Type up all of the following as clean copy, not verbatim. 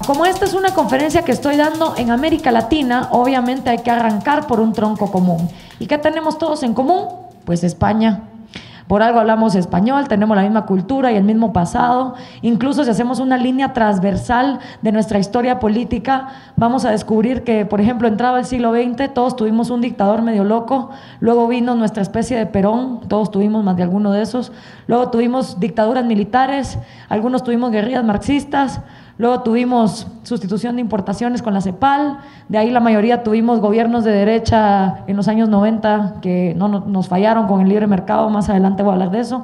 Como esta es una conferencia que estoy dando en América Latina, obviamente hay que arrancar por un tronco común. ¿Y qué tenemos todos en común? Pues España. Por algo hablamos español, tenemos la misma cultura y el mismo pasado. Incluso si hacemos una línea transversal de nuestra historia política, vamos a descubrir que, por ejemplo, entrado el siglo XX, todos tuvimos un dictador medio loco, luego vino nuestra especie de Perón, todos tuvimos más de alguno de esos, luego tuvimos dictaduras militares, algunos tuvimos guerrillas marxistas, luego tuvimos sustitución de importaciones con la CEPAL, de ahí la mayoría tuvimos gobiernos de derecha en los años 90 que nos fallaron con el libre mercado, más adelante voy a hablar de eso.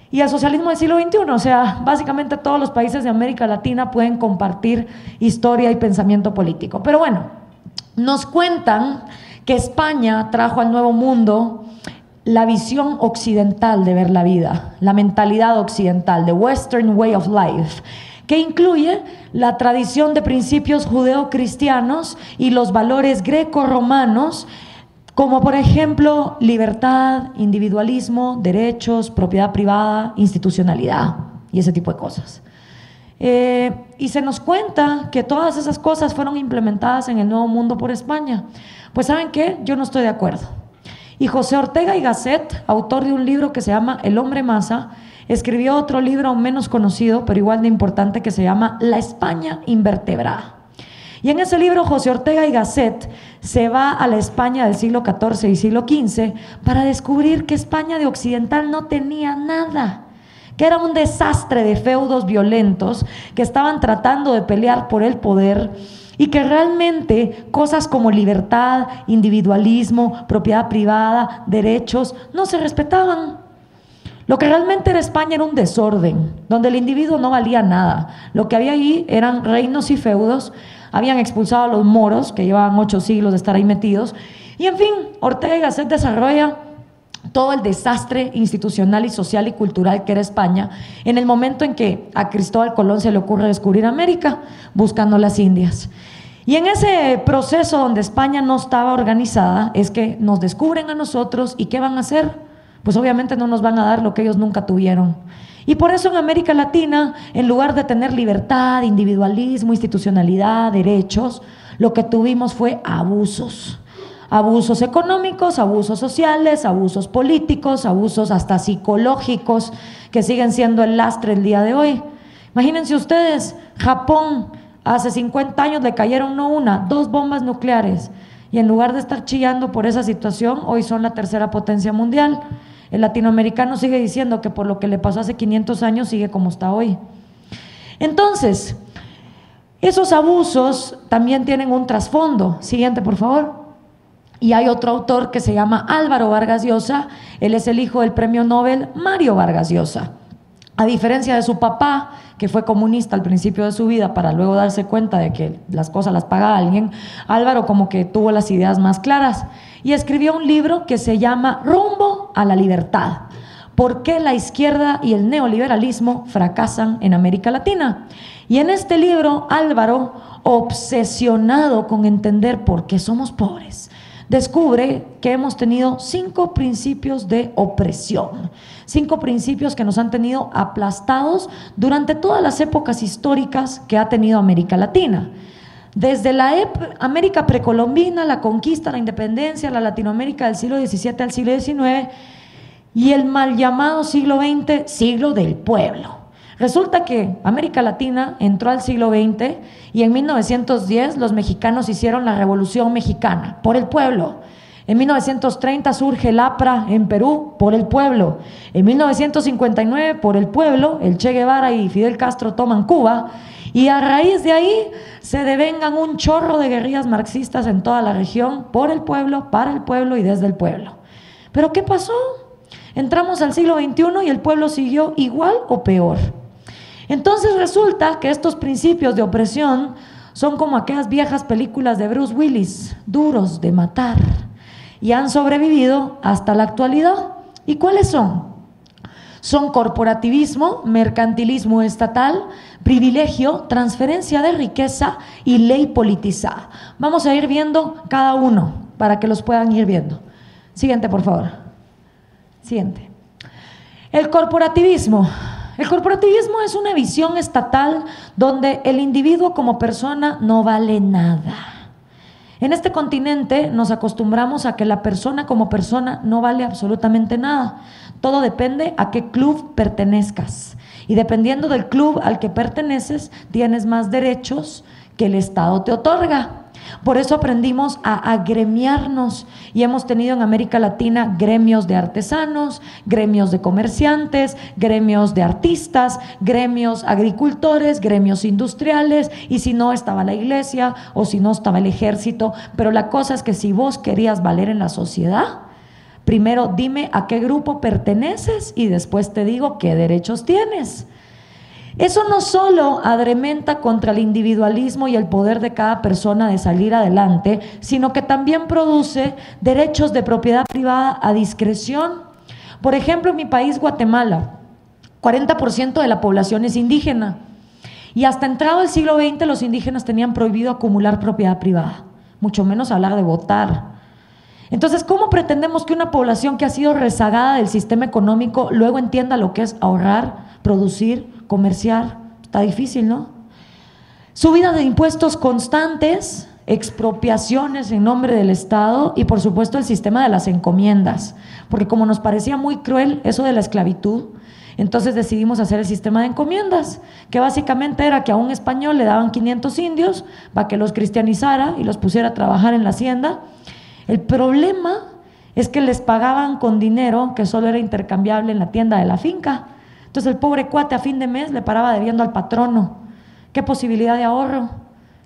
Y el socialismo del siglo XXI, o sea, básicamente todos los países de América Latina pueden compartir historia y pensamiento político. Pero bueno, nos cuentan que España trajo al Nuevo Mundo la visión occidental de ver la vida, la mentalidad occidental, the Western Way of Life, que incluye la tradición de principios judeocristianos y los valores greco-romanos, como por ejemplo libertad, individualismo, derechos, propiedad privada, institucionalidad y ese tipo de cosas. Y se nos cuenta que todas esas cosas fueron implementadas en el Nuevo Mundo por España. Pues ¿saben qué? Yo no estoy de acuerdo. Y José Ortega y Gasset, autor de un libro que se llama El hombre masa, escribió otro libro menos conocido, pero igual de importante, que se llama La España invertebrada. Y en ese libro José Ortega y Gasset se va a la España del siglo XIV y siglo XV para descubrir que España de occidental no tenía nada, que era un desastre de feudos violentos que estaban tratando de pelear por el poder y que realmente cosas como libertad, individualismo, propiedad privada, derechos, no se respetaban. Lo que realmente era España era un desorden, donde el individuo no valía nada. Lo que había ahí eran reinos y feudos, habían expulsado a los moros, que llevaban 8 siglos de estar ahí metidos, y en fin, Ortega y Gasset desarrolla todo el desastre institucional y social y cultural que era España en el momento en que a Cristóbal Colón se le ocurre descubrir América, buscando las Indias. Y en ese proceso donde España no estaba organizada, es que nos descubren a nosotros, ¿y qué van a hacer? Pues obviamente no nos van a dar lo que ellos nunca tuvieron. Y por eso en América Latina, en lugar de tener libertad, individualismo, institucionalidad, derechos, lo que tuvimos fue abusos. Abusos económicos, abusos sociales, abusos políticos, abusos hasta psicológicos, que siguen siendo el lastre el día de hoy. Imagínense ustedes, Japón, hace 50 años le cayeron no una, 2 bombas nucleares. Y en lugar de estar chillando por esa situación, hoy son la tercera potencia mundial. El latinoamericano sigue diciendo que por lo que le pasó hace 500 años sigue como está hoy. Entonces, esos abusos también tienen un trasfondo. Siguiente, por favor. Y hay otro autor que se llama Álvaro Vargas Llosa. Él es el hijo del premio Nobel Mario Vargas Llosa. A diferencia de su papá, que fue comunista al principio de su vida para luego darse cuenta de que las cosas las paga alguien, Álvaro como que tuvo las ideas más claras y escribió un libro que se llama Rumbo a la Libertad. ¿Por qué la izquierda y el neoliberalismo fracasan en América Latina? Y en este libro, Álvaro, obsesionado con entender por qué somos pobres, descubre que hemos tenido 5 principios de opresión, 5 principios que nos han tenido aplastados durante todas las épocas históricas que ha tenido América Latina. Desde la América precolombina, la conquista, la independencia, la Latinoamérica del siglo XVII al siglo XIX y el mal llamado siglo XX, siglo del pueblo. Resulta que América Latina entró al siglo XX y en 1910 los mexicanos hicieron la Revolución Mexicana por el pueblo. En 1930 surge el APRA en Perú por el pueblo. En 1959 por el pueblo, el Che Guevara y Fidel Castro toman Cuba y a raíz de ahí se devengan un chorro de guerrillas marxistas en toda la región por el pueblo, para el pueblo y desde el pueblo. ¿Pero qué pasó? Entramos al siglo XXI y el pueblo siguió igual o peor. Entonces resulta que estos principios de opresión son como aquellas viejas películas de Bruce Willis, duros de matar, y han sobrevivido hasta la actualidad. ¿Y cuáles son? Son corporativismo, mercantilismo estatal, privilegio, transferencia de riqueza y ley politizada. Vamos a ir viendo cada uno para que los puedan ir viendo. Siguiente, por favor. Siguiente. El corporativismo. El corporativismo es una visión estatal donde el individuo como persona no vale nada. En este continente nos acostumbramos a que la persona como persona no vale absolutamente nada. Todo depende a qué club pertenezcas. Y dependiendo del club al que perteneces, tienes más derechos que el Estado te otorga. Por eso aprendimos a agremiarnos y hemos tenido en América Latina gremios de artesanos, gremios de comerciantes, gremios de artistas, gremios agricultores, gremios industriales, y si no estaba la iglesia o si no estaba el ejército. Pero la cosa es que si vos querías valer en la sociedad, primero dime a qué grupo perteneces y después te digo qué derechos tienes. Eso no solo adrementa contra el individualismo y el poder de cada persona de salir adelante, sino que también produce derechos de propiedad privada a discreción. Por ejemplo, en mi país, Guatemala, 40% de la población es indígena y hasta entrado el siglo XX los indígenas tenían prohibido acumular propiedad privada, mucho menos hablar de votar. Entonces, ¿cómo pretendemos que una población que ha sido rezagada del sistema económico luego entienda lo que es ahorrar, producir, comerciar? Está difícil, ¿no? Subida de impuestos constantes, expropiaciones en nombre del Estado y por supuesto el sistema de las encomiendas, porque como nos parecía muy cruel eso de la esclavitud, entonces decidimos hacer el sistema de encomiendas, que básicamente era que a un español le daban 500 indios para que los cristianizara y los pusiera a trabajar en la hacienda. El problema es que les pagaban con dinero que solo era intercambiable en la tienda de la finca. Entonces el pobre cuate a fin de mes le paraba debiendo al patrono. ¿Qué posibilidad de ahorro?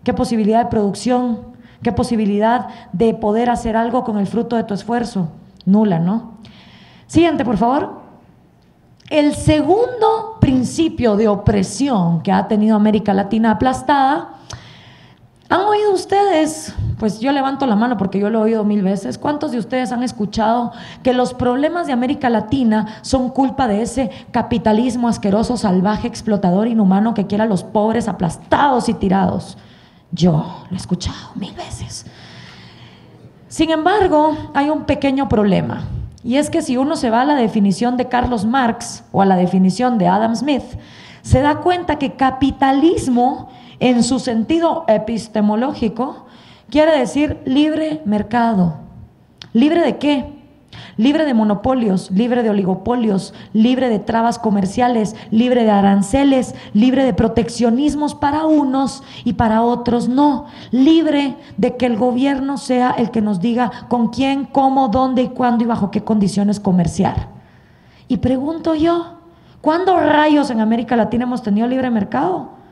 ¿Qué posibilidad de producción? ¿Qué posibilidad de poder hacer algo con el fruto de tu esfuerzo? Nula, ¿no? Siguiente, por favor. El segundo principio de opresión que ha tenido América Latina aplastada. ¿Han oído ustedes? Pues yo levanto la mano porque yo lo he oído 1000 veces. ¿Cuántos de ustedes han escuchado que los problemas de América Latina son culpa de ese capitalismo asqueroso, salvaje, explotador, inhumano que quiere a los pobres aplastados y tirados? Yo lo he escuchado 1000 veces. Sin embargo, hay un pequeño problema. Y es que si uno se va a la definición de Carlos Marx o a la definición de Adam Smith, se da cuenta que capitalismo en su sentido epistemológico quiere decir libre mercado. ¿Libre de qué? Libre de monopolios, libre de oligopolios, libre de trabas comerciales, libre de aranceles, libre de proteccionismos para unos y para otros no. Libre de que el gobierno sea el que nos diga con quién, cómo, dónde y cuándo y bajo qué condiciones comerciar. Y pregunto yo, ¿cuándo rayos en América Latina hemos tenido libre mercado?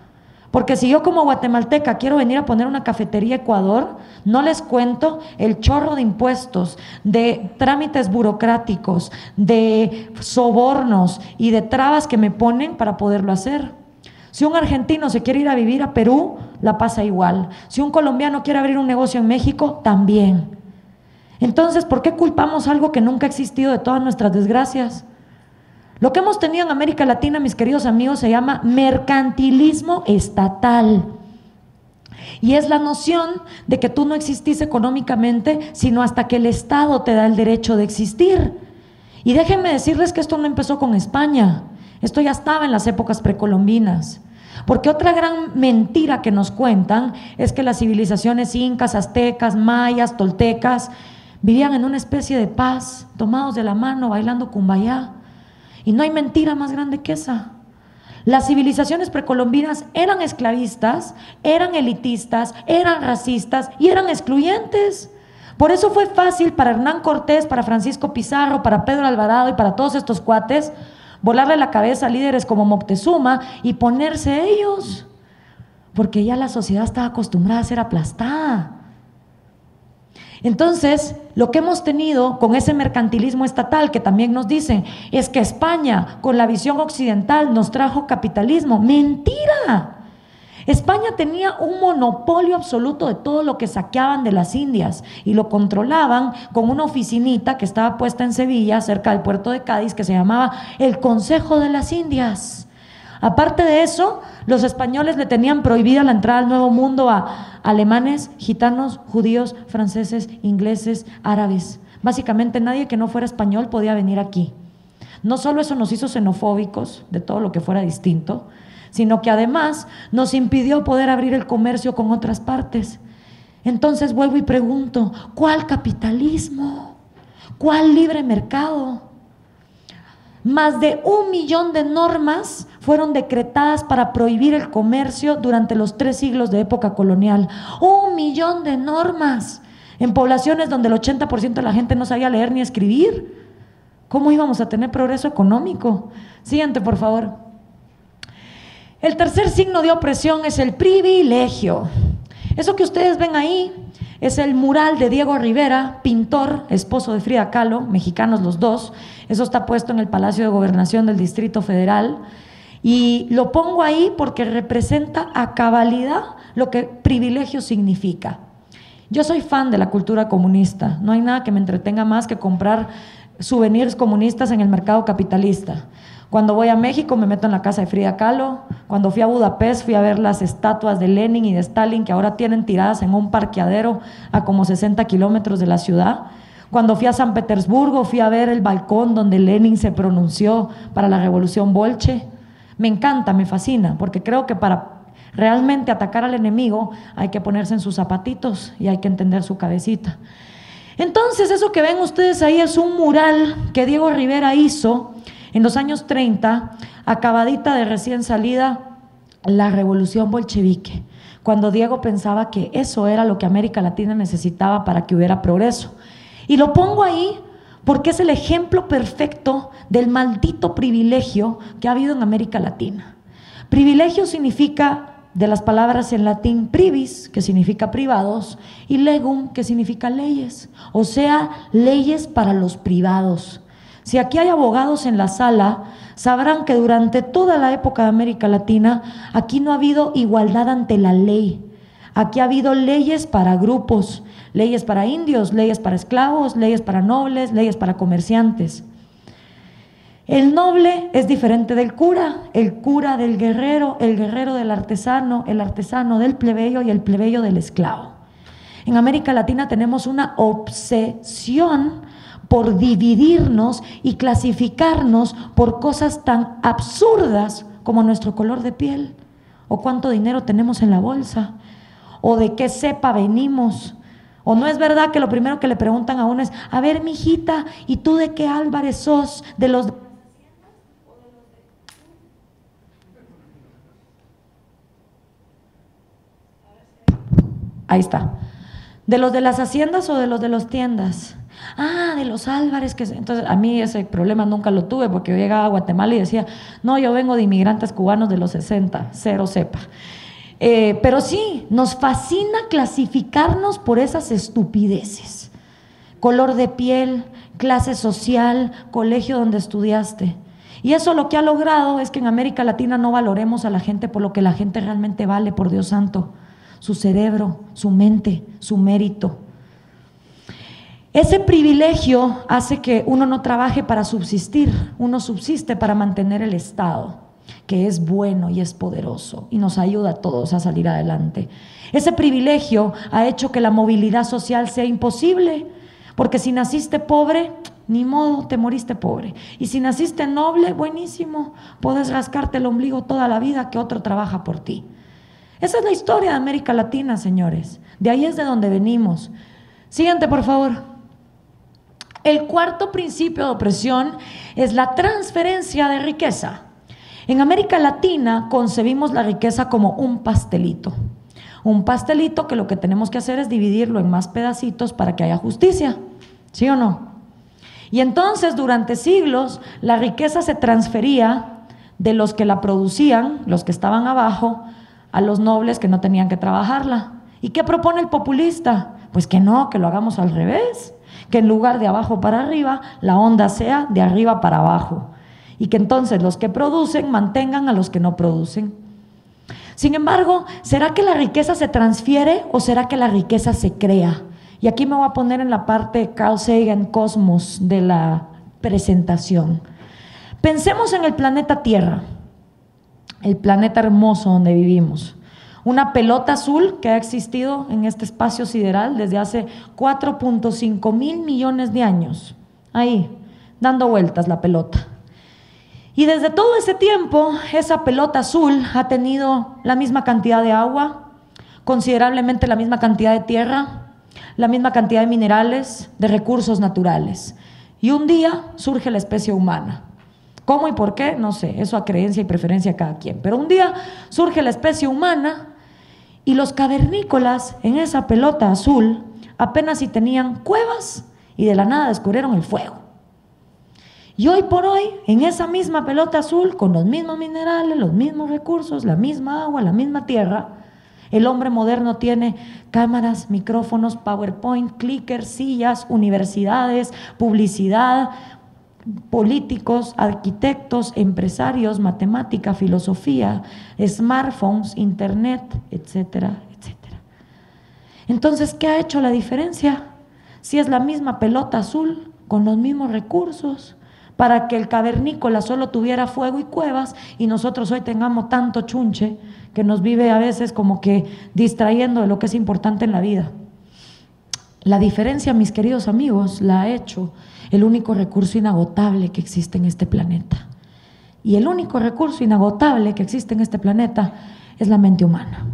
Porque si yo como guatemalteca quiero venir a poner una cafetería a Ecuador, no les cuento el chorro de impuestos, de trámites burocráticos, de sobornos y de trabas que me ponen para poderlo hacer. Si un argentino se quiere ir a vivir a Perú, la pasa igual. Si un colombiano quiere abrir un negocio en México, también. Entonces, ¿por qué culpamos algo que nunca ha existido de todas nuestras desgracias? Lo que hemos tenido en América Latina, mis queridos amigos, se llama mercantilismo estatal. Y es la noción de que tú no existís económicamente, sino hasta que el Estado te da el derecho de existir. Y déjenme decirles que esto no empezó con España. Esto ya estaba en las épocas precolombinas. Porque otra gran mentira que nos cuentan es que las civilizaciones incas, aztecas, mayas, toltecas vivían en una especie de paz, tomados de la mano, bailando cumbayá. Y no hay mentira más grande que esa. Las civilizaciones precolombinas eran esclavistas, eran elitistas, eran racistas y eran excluyentes. Por eso fue fácil para Hernán Cortés, para Francisco Pizarro, para Pedro Alvarado y para todos estos cuates volarle la cabeza a líderes como Moctezuma y ponerse ellos, porque ya la sociedad estaba acostumbrada a ser aplastada. Entonces, lo que hemos tenido con ese mercantilismo estatal que también nos dicen es que España, con la visión occidental, nos trajo capitalismo. ¡Mentira! España tenía un monopolio absoluto de todo lo que saqueaban de las Indias y lo controlaban con una oficinita que estaba puesta en Sevilla, cerca del puerto de Cádiz, que se llamaba el Consejo de las Indias. Aparte de eso, los españoles le tenían prohibida la entrada al Nuevo Mundo a alemanes, gitanos, judíos, franceses, ingleses, árabes. Básicamente nadie que no fuera español podía venir aquí. No solo eso nos hizo xenofóbicos de todo lo que fuera distinto, sino que además nos impidió poder abrir el comercio con otras partes. Entonces vuelvo y pregunto, ¿cuál capitalismo? ¿Cuál libre mercado? Más de 1 millón de normas fueron decretadas para prohibir el comercio durante los 3 siglos de época colonial. 1 millón de normas en poblaciones donde el 80% de la gente no sabía leer ni escribir. ¿Cómo íbamos a tener progreso económico? Siguiente, por favor. El tercer signo de opresión es el privilegio. Eso que ustedes ven ahí es el mural de Diego Rivera, pintor, esposo de Frida Kahlo, mexicanos los dos. Eso está puesto en el Palacio de Gobernación del Distrito Federal. Y lo pongo ahí porque representa a cabalidad lo que privilegio significa. Yo soy fan de la cultura comunista. No hay nada que me entretenga más que comprar souvenirs comunistas en el mercado capitalista. Cuando voy a México me meto en la casa de Frida Kahlo. Cuando fui a Budapest fui a ver las estatuas de Lenin y de Stalin que ahora tienen tiradas en un parqueadero a como 60 kilómetros de la ciudad. Cuando fui a San Petersburgo fui a ver el balcón donde Lenin se pronunció para la revolución bolche. Me encanta, me fascina, porque creo que para realmente atacar al enemigo hay que ponerse en sus zapatitos y hay que entender su cabecita. Entonces eso que ven ustedes ahí es un mural que Diego Rivera hizo en los años 30, acabadita de recién salida la revolución bolchevique, cuando Diego pensaba que eso era lo que América Latina necesitaba para que hubiera progreso. Y lo pongo ahí porque es el ejemplo perfecto del maldito privilegio que ha habido en América Latina. Privilegio significa, de las palabras en latín, privis, que significa privados, y legum, que significa leyes, o sea, leyes para los privados. Si aquí hay abogados en la sala, sabrán que durante toda la época de América Latina, aquí no ha habido igualdad ante la ley. Aquí ha habido leyes para grupos, leyes para indios, leyes para esclavos, leyes para nobles, leyes para comerciantes. El noble es diferente del cura, el cura del guerrero, el guerrero del artesano, el artesano del plebeyo y el plebeyo del esclavo. En América Latina tenemos una obsesión por dividirnos y clasificarnos por cosas tan absurdas como nuestro color de piel, o cuánto dinero tenemos en la bolsa, o de qué cepa venimos. O no es verdad que lo primero que le preguntan a uno es: a ver, mijita, ¿y tú de qué Álvarez sos? ¿De los de... Ahí está. ¿De los de las haciendas o de los de las tiendas? Ah, de los Álvarez. Entonces a mí ese problema nunca lo tuve, porque yo llegaba a Guatemala y decía: no, yo vengo de inmigrantes cubanos de los 60, cero cepa. Pero sí, nos fascina clasificarnos por esas estupideces. Color de piel, clase social, colegio donde estudiaste. Y eso lo que ha logrado es que en América Latina no valoremos a la gente por lo que la gente realmente vale, por Dios santo: su cerebro, su mente, su mérito. Ese privilegio hace que uno no trabaje para subsistir, uno subsiste para mantener el Estado, que es bueno y es poderoso y nos ayuda a todos a salir adelante. Ese privilegio ha hecho que la movilidad social sea imposible, porque si naciste pobre, ni modo, te moriste pobre. Y si naciste noble, buenísimo, puedes rascarte el ombligo toda la vida que otro trabaja por ti. Esa es la historia de América Latina, señores. De ahí es de donde venimos. Siguiente, por favor. El cuarto principio de opresión es la transferencia de riqueza. En América Latina concebimos la riqueza como un pastelito. Un pastelito que lo que tenemos que hacer es dividirlo en más pedacitos para que haya justicia. ¿Sí o no? Y entonces durante siglos la riqueza se transfería de los que la producían, los que estaban abajo, a los nobles que no tenían que trabajarla. ¿Y qué propone el populista? Pues que no, que lo hagamos al revés, que en lugar de abajo para arriba, la onda sea de arriba para abajo, y que entonces los que producen mantengan a los que no producen. Sin embargo, ¿será que la riqueza se transfiere o será que la riqueza se crea? Y aquí me voy a poner en la parte Carl Sagan Cosmos de la presentación. Pensemos en el planeta Tierra, el planeta hermoso donde vivimos. Una pelota azul que ha existido en este espacio sideral desde hace 4.5 mil millones de años. Ahí, dando vueltas la pelota. Y desde todo ese tiempo, esa pelota azul ha tenido la misma cantidad de agua, considerablemente la misma cantidad de tierra, la misma cantidad de minerales, de recursos naturales. Y un día surge la especie humana. ¿Cómo y por qué? No sé, eso a creencia y preferencia de cada quien. Pero un día surge la especie humana y los cavernícolas en esa pelota azul apenas si tenían cuevas y de la nada descubrieron el fuego. Y hoy por hoy, en esa misma pelota azul, con los mismos minerales, los mismos recursos, la misma agua, la misma tierra, el hombre moderno tiene cámaras, micrófonos, PowerPoint, clickers, sillas, universidades, publicidad, políticos, arquitectos, empresarios, matemática, filosofía, smartphones, internet, etcétera, etcétera. Entonces, ¿qué ha hecho la diferencia? Si es la misma pelota azul, con los mismos recursos, para que el cavernícola solo tuviera fuego y cuevas y nosotros hoy tengamos tanto chunche que nos vive a veces como que distrayendo de lo que es importante en la vida. La diferencia, mis queridos amigos, la ha hecho el único recurso inagotable que existe en este planeta. Y el único recurso inagotable que existe en este planeta es la mente humana.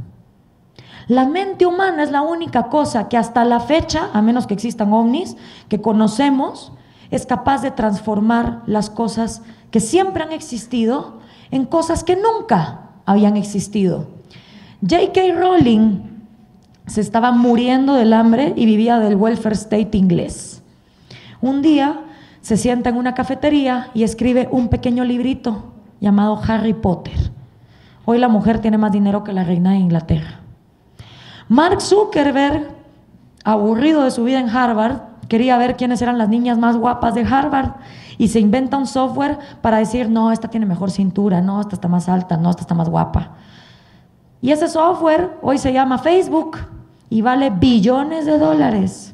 La mente humana es la única cosa que hasta la fecha, a menos que existan ovnis, que conocemos, es capaz de transformar las cosas que siempre han existido en cosas que nunca habían existido. J.K. Rowling se estaba muriendo del hambre y vivía del welfare state inglés. Un día se sienta en una cafetería y escribe un pequeño librito llamado Harry Potter. Hoy la mujer tiene más dinero que la reina de Inglaterra. Mark Zuckerberg, aburrido de su vida en Harvard, quería ver quiénes eran las niñas más guapas de Harvard y se inventa un software para decir, no, esta tiene mejor cintura, no, esta está más alta, no, esta está más guapa. Y ese software hoy se llama Facebook y vale billones de dólares.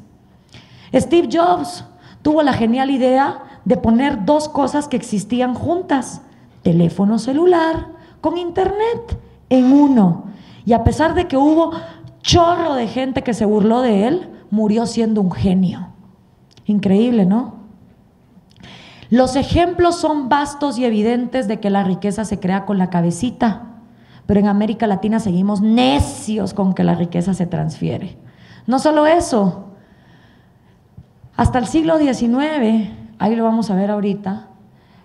Steve Jobs tuvo la genial idea de poner dos cosas que existían juntas, teléfono celular con internet en uno. Y a pesar de que hubo chorro de gente que se burló de él, murió siendo un genio. Increíble, ¿no? Los ejemplos son vastos y evidentes de que la riqueza se crea con la cabecita, pero en América Latina seguimos necios con que la riqueza se transfiere. No solo eso, hasta el siglo XIX, ahí lo vamos a ver ahorita,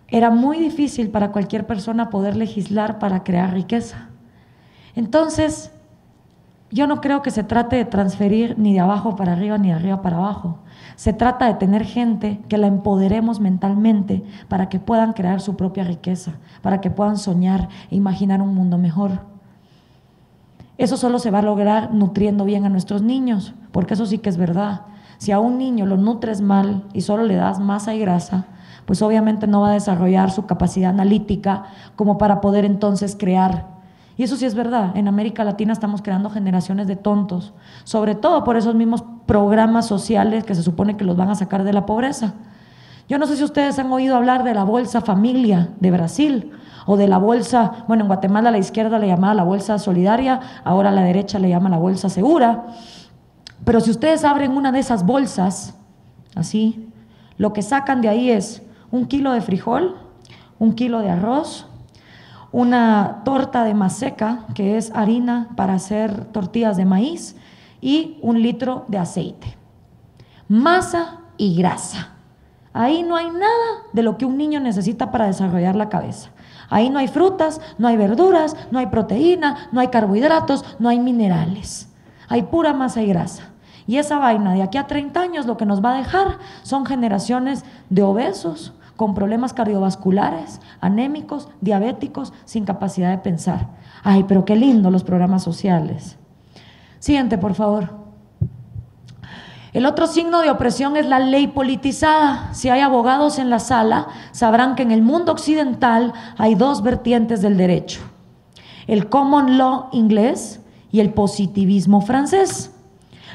era muy difícil para cualquier persona poder legislar para crear riqueza. Entonces, yo no creo que se trate de transferir ni de abajo para arriba ni de arriba para abajo. Se trata de tener gente que la empoderemos mentalmente para que puedan crear su propia riqueza, para que puedan soñar e imaginar un mundo mejor. Eso solo se va a lograr nutriendo bien a nuestros niños, porque eso sí que es verdad. Si a un niño lo nutres mal y solo le das masa y grasa, pues obviamente no va a desarrollar su capacidad analítica como para poder entonces crear. Y eso sí es verdad, en América Latina estamos creando generaciones de tontos, sobre todo por esos mismos programas sociales que se supone que los van a sacar de la pobreza. Yo no sé si ustedes han oído hablar de la Bolsa Familia de Brasil o de la bolsa, bueno, en Guatemala a la izquierda le llamaba la bolsa solidaria, ahora a la derecha le llama la bolsa segura. Pero si ustedes abren una de esas bolsas, así, lo que sacan de ahí es 1 kilo de frijol, 1 kilo de arroz, una torta de maseca, que es harina para hacer tortillas de maíz, y 1 litro de aceite. Masa y grasa. Ahí no hay nada de lo que un niño necesita para desarrollar la cabeza. Ahí no hay frutas, no hay verduras, no hay proteína, no hay carbohidratos, no hay minerales. Hay pura masa y grasa. Y esa vaina de aquí a 30 años lo que nos va a dejar son generaciones de obesos, con problemas cardiovasculares, anémicos, diabéticos, sin capacidad de pensar. Ay, pero qué lindo los programas sociales. Siguiente, por favor. El otro signo de opresión es la ley politizada. Si hay abogados en la sala, sabrán que en el mundo occidental hay dos vertientes del derecho: el common law inglés y el positivismo francés.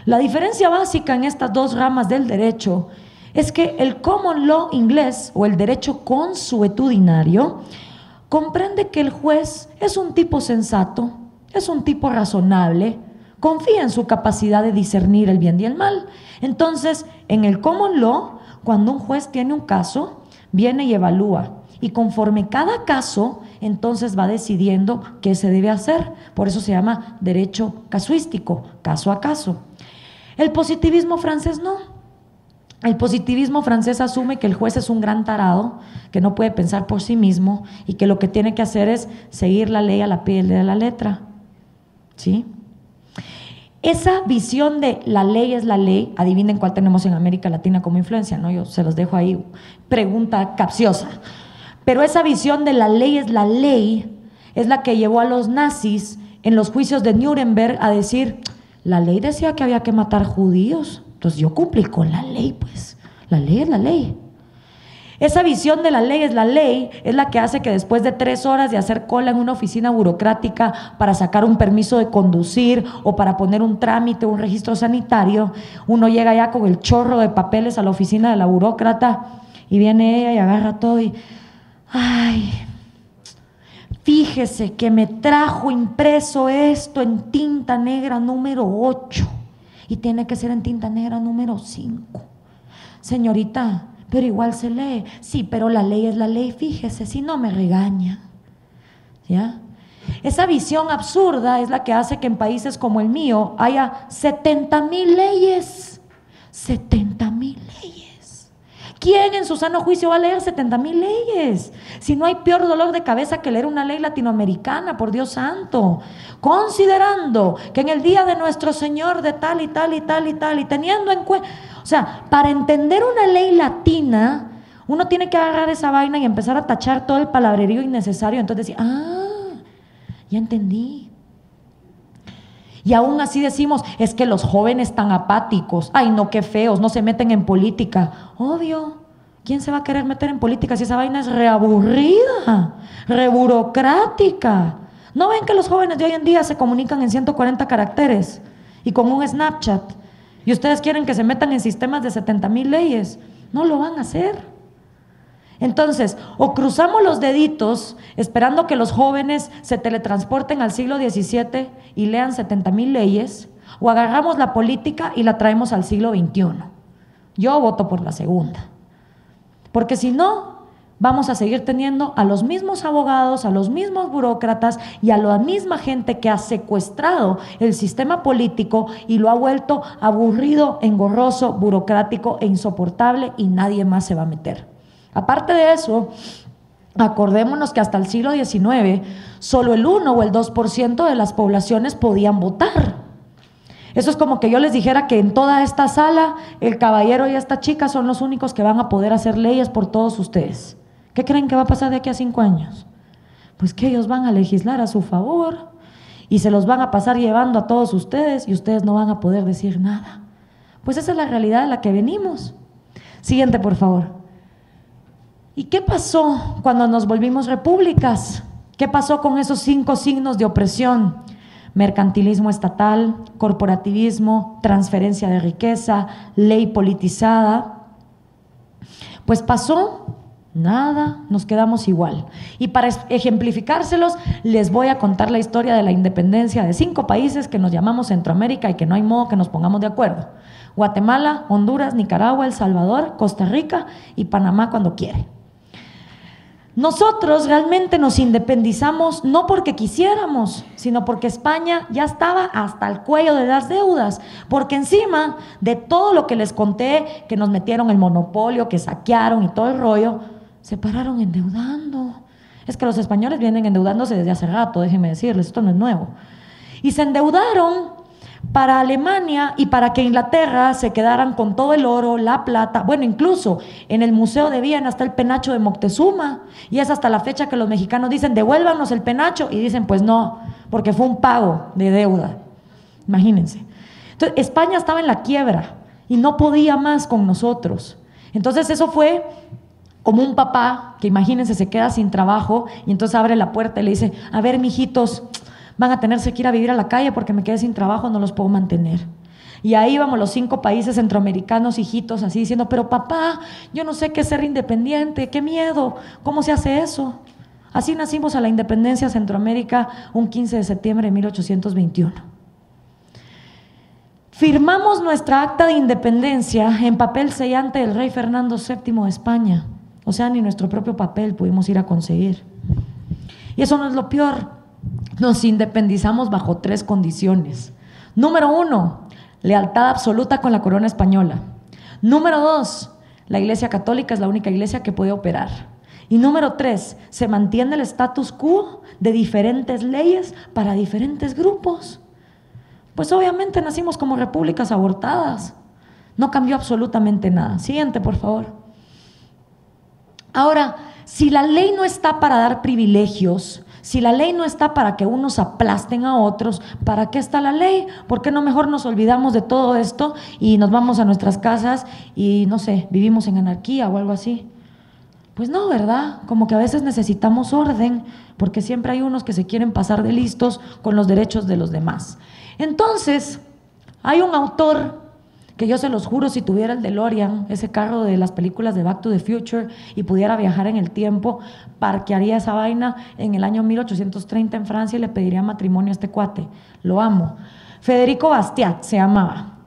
La diferencia básica en estas dos ramas del derecho es que el common law inglés, o el derecho consuetudinario, comprende que el juez es un tipo sensato, es un tipo razonable, confía en su capacidad de discernir el bien y el mal. Entonces, en el common law, cuando un juez tiene un caso, viene y evalúa. y conforme cada caso, entonces va decidiendo qué se debe hacer. Por eso se llama derecho casuístico, caso a caso. El positivismo francés no. El positivismo francés asume que el juez es un gran tarado, que no puede pensar por sí mismo y que lo que tiene que hacer es seguir la ley a la pie de la letra. ¿Sí? Esa visión de la ley es la ley, adivinen cuál tenemos en América Latina como influencia, ¿no? Yo se los dejo ahí, pregunta capciosa. Pero esa visión de la ley es la que llevó a los nazis en los juicios de Nuremberg a decir, la ley decía que había que matar judíos, entonces yo cumplí con la ley, pues, la ley es la ley. Esa visión de la ley es la que hace que después de 3 horas de hacer cola en una oficina burocrática para sacar un permiso de conducir o para poner un trámite, un registro sanitario, uno llega ya con el chorro de papeles a la oficina de la burócrata y viene ella y agarra todo y, ay, fíjese que me trajo impreso esto en tinta negra número 8 y tiene que ser en tinta negra número 5. Señorita, pero igual se lee. Sí, pero la ley es la ley, fíjese, si no me regaña. ¿Ya? Esa visión absurda es la que hace que en países como el mío haya 70,000 leyes. 70,000 leyes. ¿Quién en su sano juicio va a leer 70,000 leyes? Si no hay peor dolor de cabeza que leer una ley latinoamericana, por Dios santo. Considerando que en el día de nuestro Señor de tal y tal y tal y tal, y teniendo en cuenta, o sea, para entender una ley latina, uno tiene que agarrar esa vaina y empezar a tachar todo el palabrerío innecesario. Entonces decir, ya entendí. Y aún así decimos, es que los jóvenes tan apáticos, ay no, qué feos, no se meten en política. Obvio, ¿quién se va a querer meter en política si esa vaina es reaburrida, reburocrática? ¿No ven que los jóvenes de hoy en día se comunican en 140 caracteres y con un Snapchat? Y ustedes quieren que se metan en sistemas de 70,000 leyes. No lo van a hacer. Entonces, o cruzamos los deditos esperando que los jóvenes se teletransporten al siglo XVII y lean 70,000 leyes, o agarramos la política y la traemos al siglo XXI. Yo voto por la segunda. Porque si no, vamos a seguir teniendo a los mismos abogados, a los mismos burócratas y a la misma gente que ha secuestrado el sistema político y lo ha vuelto aburrido, engorroso, burocrático e insoportable, y nadie más se va a meter. Aparte de eso, acordémonos que hasta el siglo XIX solo el 1 o el 2% de las poblaciones podían votar. Eso es como que yo les dijera que en toda esta sala el caballero y esta chica son los únicos que van a poder hacer leyes por todos ustedes. ¿Qué creen que va a pasar de aquí a 5 años? Pues que ellos van a legislar a su favor y se los van a pasar llevando a todos ustedes y ustedes no van a poder decir nada. Pues esa es la realidad de la que venimos. Siguiente, por favor. ¿Y qué pasó cuando nos volvimos repúblicas? ¿Qué pasó con esos 5 signos de opresión? Mercantilismo estatal, corporativismo, transferencia de riqueza, ley politizada. Pues pasó nada, nos quedamos igual. Y para ejemplificárselos, les voy a contar la historia de la independencia de 5 países que nos llamamos Centroamérica y que no hay modo que nos pongamos de acuerdo. Guatemala, Honduras, Nicaragua, El Salvador, Costa Rica y Panamá cuando quiere. Nosotros realmente nos independizamos no porque quisiéramos, sino porque España ya estaba hasta el cuello de las deudas, porque encima de todo lo que les conté, que nos metieron el monopolio, que saquearon y todo el rollo, se pararon endeudando. Es que los españoles vienen endeudándose desde hace rato, déjenme decirles, esto no es nuevo. Y se endeudaron para Alemania y para que Inglaterra se quedaran con todo el oro, la plata. Bueno, incluso en el Museo de Viena está el penacho de Moctezuma y es hasta la fecha que los mexicanos dicen devuélvanos el penacho y dicen pues no, porque fue un pago de deuda. Imagínense. Entonces España estaba en la quiebra y no podía más con nosotros. Entonces eso fue como un papá que, imagínense, se queda sin trabajo y entonces abre la puerta y le dice, a ver, mijitos, van a tenerse que ir a vivir a la calle porque me quedé sin trabajo, no los puedo mantener. Y ahí vamos los 5 países centroamericanos, hijitos, así diciendo, pero papá, yo no sé qué es ser independiente, qué miedo, ¿cómo se hace eso? Así nacimos a la independencia Centroamérica un 15 de septiembre de 1821. Firmamos nuestra acta de independencia en papel sellante del rey Fernando VII de España. O sea, ni nuestro propio papel pudimos ir a conseguir. Y eso no es lo peor. Nos independizamos bajo 3 condiciones. Número 1, lealtad absoluta con la corona española. Número 2, la Iglesia Católica es la única iglesia que puede operar. Y número 3, se mantiene el status quo de diferentes leyes para diferentes grupos. Pues obviamente nacimos como repúblicas abortadas. No cambió absolutamente nada. Siguiente, por favor. Ahora, si la ley no está para dar privilegios, si la ley no está para que unos aplasten a otros, ¿para qué está la ley? ¿Por qué no mejor nos olvidamos de todo esto y nos vamos a nuestras casas y, no sé, vivimos en anarquía o algo así? Pues no, ¿verdad? Como que a veces necesitamos orden, porque siempre hay unos que se quieren pasar de listos con los derechos de los demás. Entonces, hay un autor que yo se los juro, si tuviera el DeLorean, ese carro de las películas de Back to the Future, y pudiera viajar en el tiempo, parquearía esa vaina en el año 1830 en Francia y le pediría matrimonio a este cuate. Lo amo. Federico Bastiat se llamaba.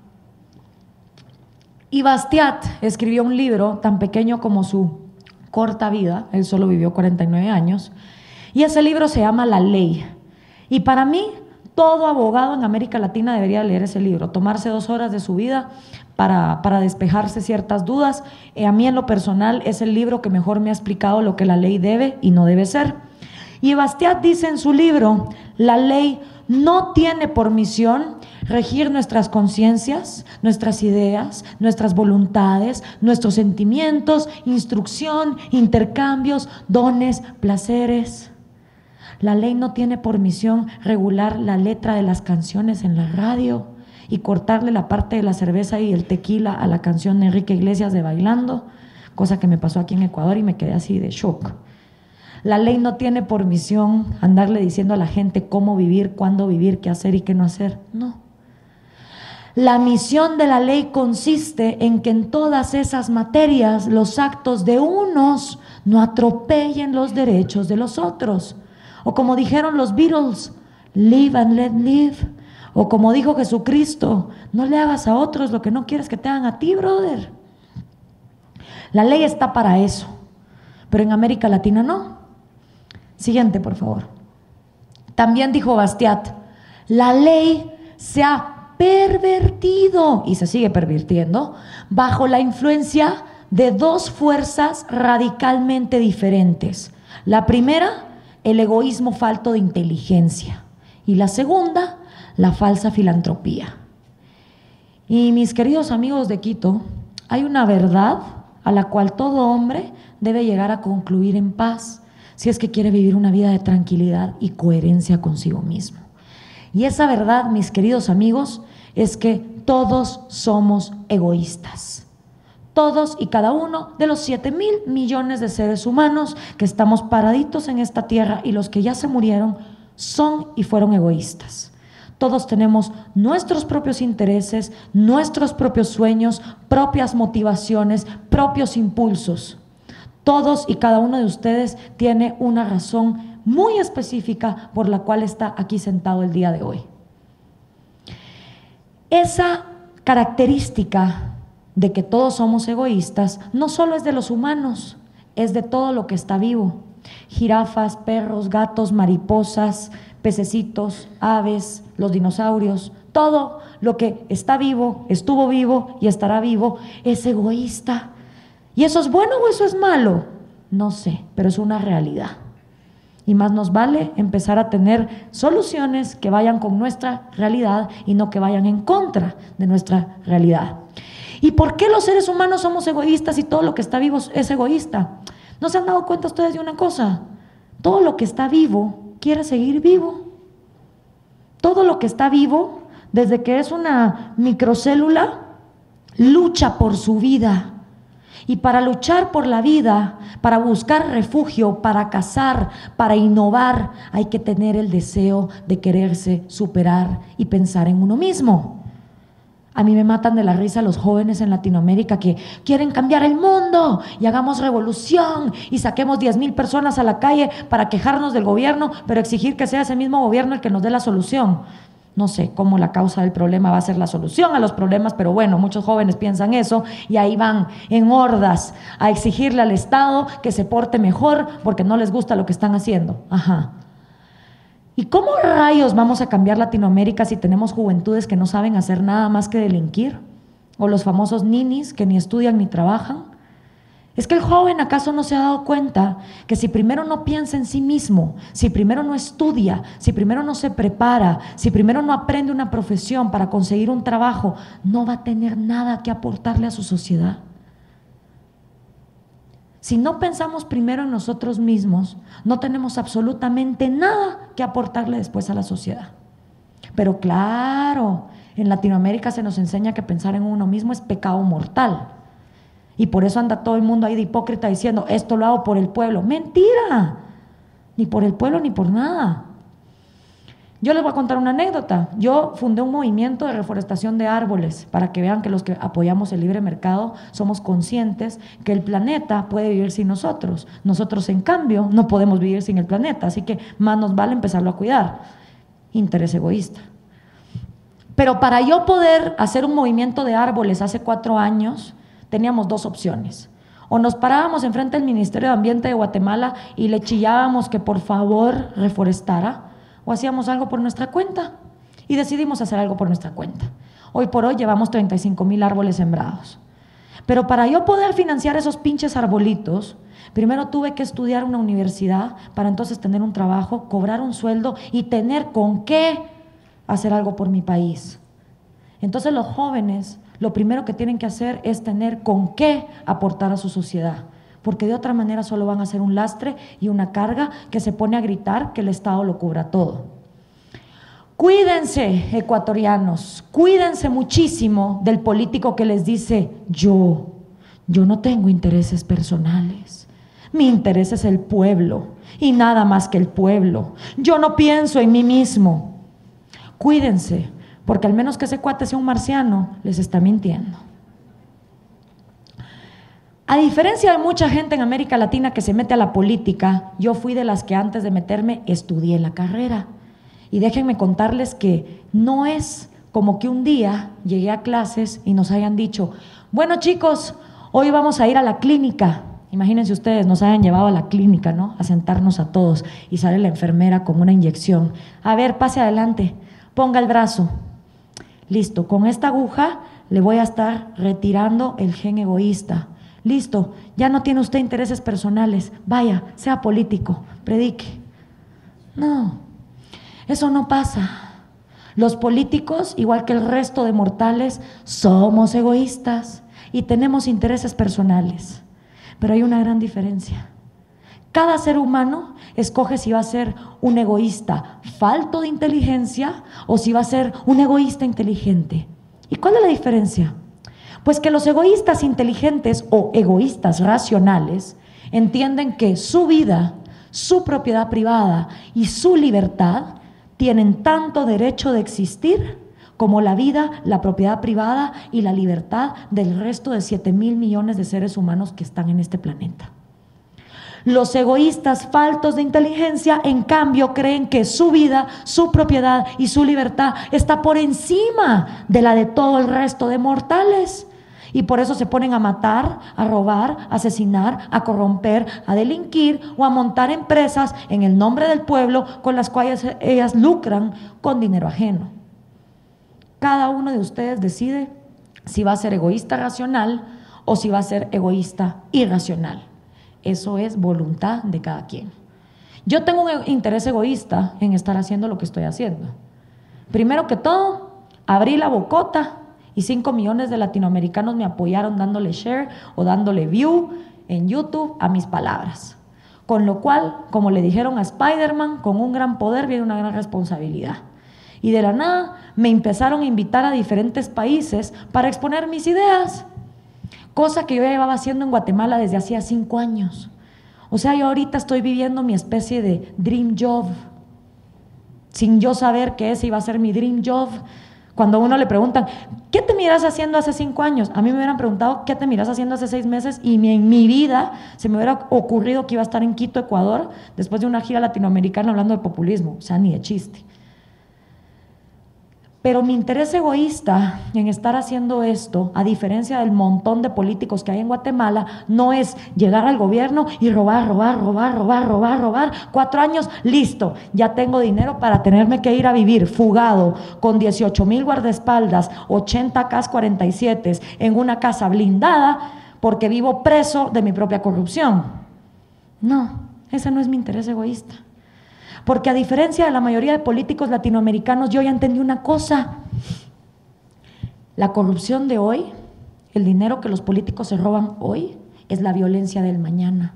Y Bastiat escribió un libro tan pequeño como su corta vida, él solo vivió 49 años, y ese libro se llama La Ley. Y para mí, todo abogado en América Latina debería leer ese libro, tomarse 2 horas de su vida para despejarse ciertas dudas. A mí en lo personal es el libro que mejor me ha explicado lo que la ley debe y no debe ser. Y Bastiat dice en su libro, la ley no tiene por misión regir nuestras conciencias, nuestras ideas, nuestras voluntades, nuestros sentimientos, instrucción, intercambios, dones, placeres. La ley no tiene por misión regular la letra de las canciones en la radio y cortarle la parte de la cerveza y el tequila a la canción de Enrique Iglesias de Bailando, cosa que me pasó aquí en Ecuador y me quedé así de shock. La ley no tiene por misión andarle diciendo a la gente cómo vivir, cuándo vivir, qué hacer y qué no hacer. No. La misión de la ley consiste en que en todas esas materias los actos de unos no atropellen los derechos de los otros. O como dijeron los Beatles, live and let live. O como dijo Jesucristo, no le hagas a otros lo que no quieres que te hagan a ti, brother. La ley está para eso, pero en América Latina no. Siguiente, por favor. También dijo Bastiat, la ley se ha pervertido y se sigue pervirtiendo bajo la influencia de 2 fuerzas radicalmente diferentes. La primera, el egoísmo falto de inteligencia, y la segunda, la falsa filantropía. Y mis queridos amigos de Quito, hay una verdad a la cual todo hombre debe llegar a concluir en paz si es que quiere vivir una vida de tranquilidad y coherencia consigo mismo. Y esa verdad, mis queridos amigos, es que todos somos egoístas. Todos y cada uno de los 7,000 millones de seres humanos que estamos paraditos en esta tierra y los que ya se murieron son y fueron egoístas. Todos tenemos nuestros propios intereses, nuestros propios sueños, propias motivaciones, propios impulsos. Todos y cada uno de ustedes tiene una razón muy específica por la cual está aquí sentado el día de hoy. Esa característica de que todos somos egoístas no solo es de los humanos, es de todo lo que está vivo. Jirafas, perros, gatos, mariposas, pececitos, aves, los dinosaurios, todo lo que está vivo, estuvo vivo y estará vivo es egoísta. ¿Y eso es bueno o eso es malo? No sé, pero es una realidad. Y más nos vale empezar a tener soluciones que vayan con nuestra realidad y no que vayan en contra de nuestra realidad. ¿Y por qué los seres humanos somos egoístas y todo lo que está vivo es egoísta? ¿No se han dado cuenta ustedes de una cosa? Todo lo que está vivo quiere seguir vivo. Todo lo que está vivo, desde que es una microcélula, lucha por su vida. Y para luchar por la vida, para buscar refugio, para cazar, para innovar, hay que tener el deseo de quererse superar y pensar en uno mismo. A mí me matan de la risa los jóvenes en Latinoamérica que quieren cambiar el mundo y hagamos revolución y saquemos 10,000 personas a la calle para quejarnos del gobierno, pero exigir que sea ese mismo gobierno el que nos dé la solución. No sé cómo la causa del problema va a ser la solución a los problemas, pero bueno, muchos jóvenes piensan eso y ahí van en hordas a exigirle al Estado que se porte mejor porque no les gusta lo que están haciendo. Ajá. ¿Y cómo rayos vamos a cambiar Latinoamérica si tenemos juventudes que no saben hacer nada más que delinquir? O los famosos ninis que ni estudian ni trabajan. ¿Es que el joven acaso no se ha dado cuenta que si primero no piensa en sí mismo, si primero no estudia, si primero no se prepara, si primero no aprende una profesión para conseguir un trabajo, no va a tener nada que aportarle a su sociedad? Si no pensamos primero en nosotros mismos, no tenemos absolutamente nada que aportarle después a la sociedad. Pero claro, en Latinoamérica se nos enseña que pensar en uno mismo es pecado mortal. Y por eso anda todo el mundo ahí de hipócrita diciendo, esto lo hago por el pueblo. ¡Mentira! Ni por el pueblo ni por nada. Yo les voy a contar una anécdota. Yo fundé un movimiento de reforestación de árboles para que vean que los que apoyamos el libre mercado somos conscientes que el planeta puede vivir sin nosotros. Nosotros, en cambio, no podemos vivir sin el planeta, así que más nos vale empezarlo a cuidar. Interés egoísta. Pero para yo poder hacer un movimiento de árboles hace 4 años, teníamos 2 opciones. O nos parábamos enfrente del Ministerio de Ambiente de Guatemala y le chillábamos que por favor reforestara, o hacíamos algo por nuestra cuenta. Y decidimos hacer algo por nuestra cuenta. Hoy por hoy llevamos 35,000 árboles sembrados. Pero para yo poder financiar esos pinches arbolitos, primero tuve que estudiar una universidad para entonces tener un trabajo, cobrar un sueldo y tener con qué hacer algo por mi país. Entonces los jóvenes lo primero que tienen que hacer es tener con qué aportar a su sociedad, porque de otra manera solo van a ser un lastre y una carga que se pone a gritar que el Estado lo cubra todo. Cuídense, ecuatorianos, cuídense muchísimo del político que les dice yo no tengo intereses personales, mi interés es el pueblo y nada más que el pueblo, yo no pienso en mí mismo. Cuídense, porque al menos que ese cuate sea un marciano, les está mintiendo. A diferencia de mucha gente en América Latina que se mete a la política, yo fui de las que antes de meterme estudié la carrera. Y déjenme contarles que no es como que un día llegué a clases y nos hayan dicho, bueno chicos, hoy vamos a ir a la clínica. Imagínense ustedes, nos hayan llevado a la clínica, ¿no? A sentarnos a todos y sale la enfermera con una inyección. A ver, pase adelante, ponga el brazo. Listo, con esta aguja le voy a estar retirando el gen egoísta. Listo, ya no tiene usted intereses personales. Vaya, sea político, predique. No, eso no pasa. Los políticos, igual que el resto de mortales, somos egoístas y tenemos intereses personales. Pero hay una gran diferencia. Cada ser humano escoge si va a ser un egoísta falto de inteligencia o si va a ser un egoísta inteligente. ¿Y cuál es la diferencia? Pues que los egoístas inteligentes o egoístas racionales entienden que su vida, su propiedad privada y su libertad tienen tanto derecho de existir como la vida, la propiedad privada y la libertad del resto de 7,000 millones de seres humanos que están en este planeta. Los egoístas faltos de inteligencia, en cambio, creen que su vida, su propiedad y su libertad está por encima de la de todo el resto de mortales. Y por eso se ponen a matar, a robar, a asesinar, a corromper, a delinquir o a montar empresas en el nombre del pueblo con las cuales ellas lucran con dinero ajeno. Cada uno de ustedes decide si va a ser egoísta racional o si va a ser egoísta irracional. Eso es voluntad de cada quien. Yo tengo un interés egoísta en estar haciendo lo que estoy haciendo. Primero que todo, abrí la bocota y 5 millones de latinoamericanos me apoyaron dándole share o dándole view en YouTube a mis palabras. Con lo cual, como le dijeron a Spider-Man, con un gran poder viene una gran responsabilidad. Y de la nada me empezaron a invitar a diferentes países para exponer mis ideas. Cosa que yo llevaba haciendo en Guatemala desde hacía 5 años. O sea, yo ahorita estoy viviendo mi especie de dream job, sin yo saber que ese iba a ser mi dream job. Cuando a uno le preguntan, ¿qué te miras haciendo hace 5 años? A mí me hubieran preguntado, ¿qué te miras haciendo hace 6 meses? Y en mi vida se me hubiera ocurrido que iba a estar en Quito, Ecuador, después de una gira latinoamericana hablando de populismo. O sea, ni de chiste. Pero mi interés egoísta en estar haciendo esto, a diferencia del montón de políticos que hay en Guatemala, no es llegar al gobierno y robar, 4 años, listo, ya tengo dinero para tenerme que ir a vivir fugado con 18,000 guardaespaldas, 80 K-47 en una casa blindada porque vivo preso de mi propia corrupción. No, ese no es mi interés egoísta. Porque a diferencia de la mayoría de políticos latinoamericanos, yo ya entendí una cosa: la corrupción de hoy, el dinero que los políticos se roban hoy, es la violencia del mañana.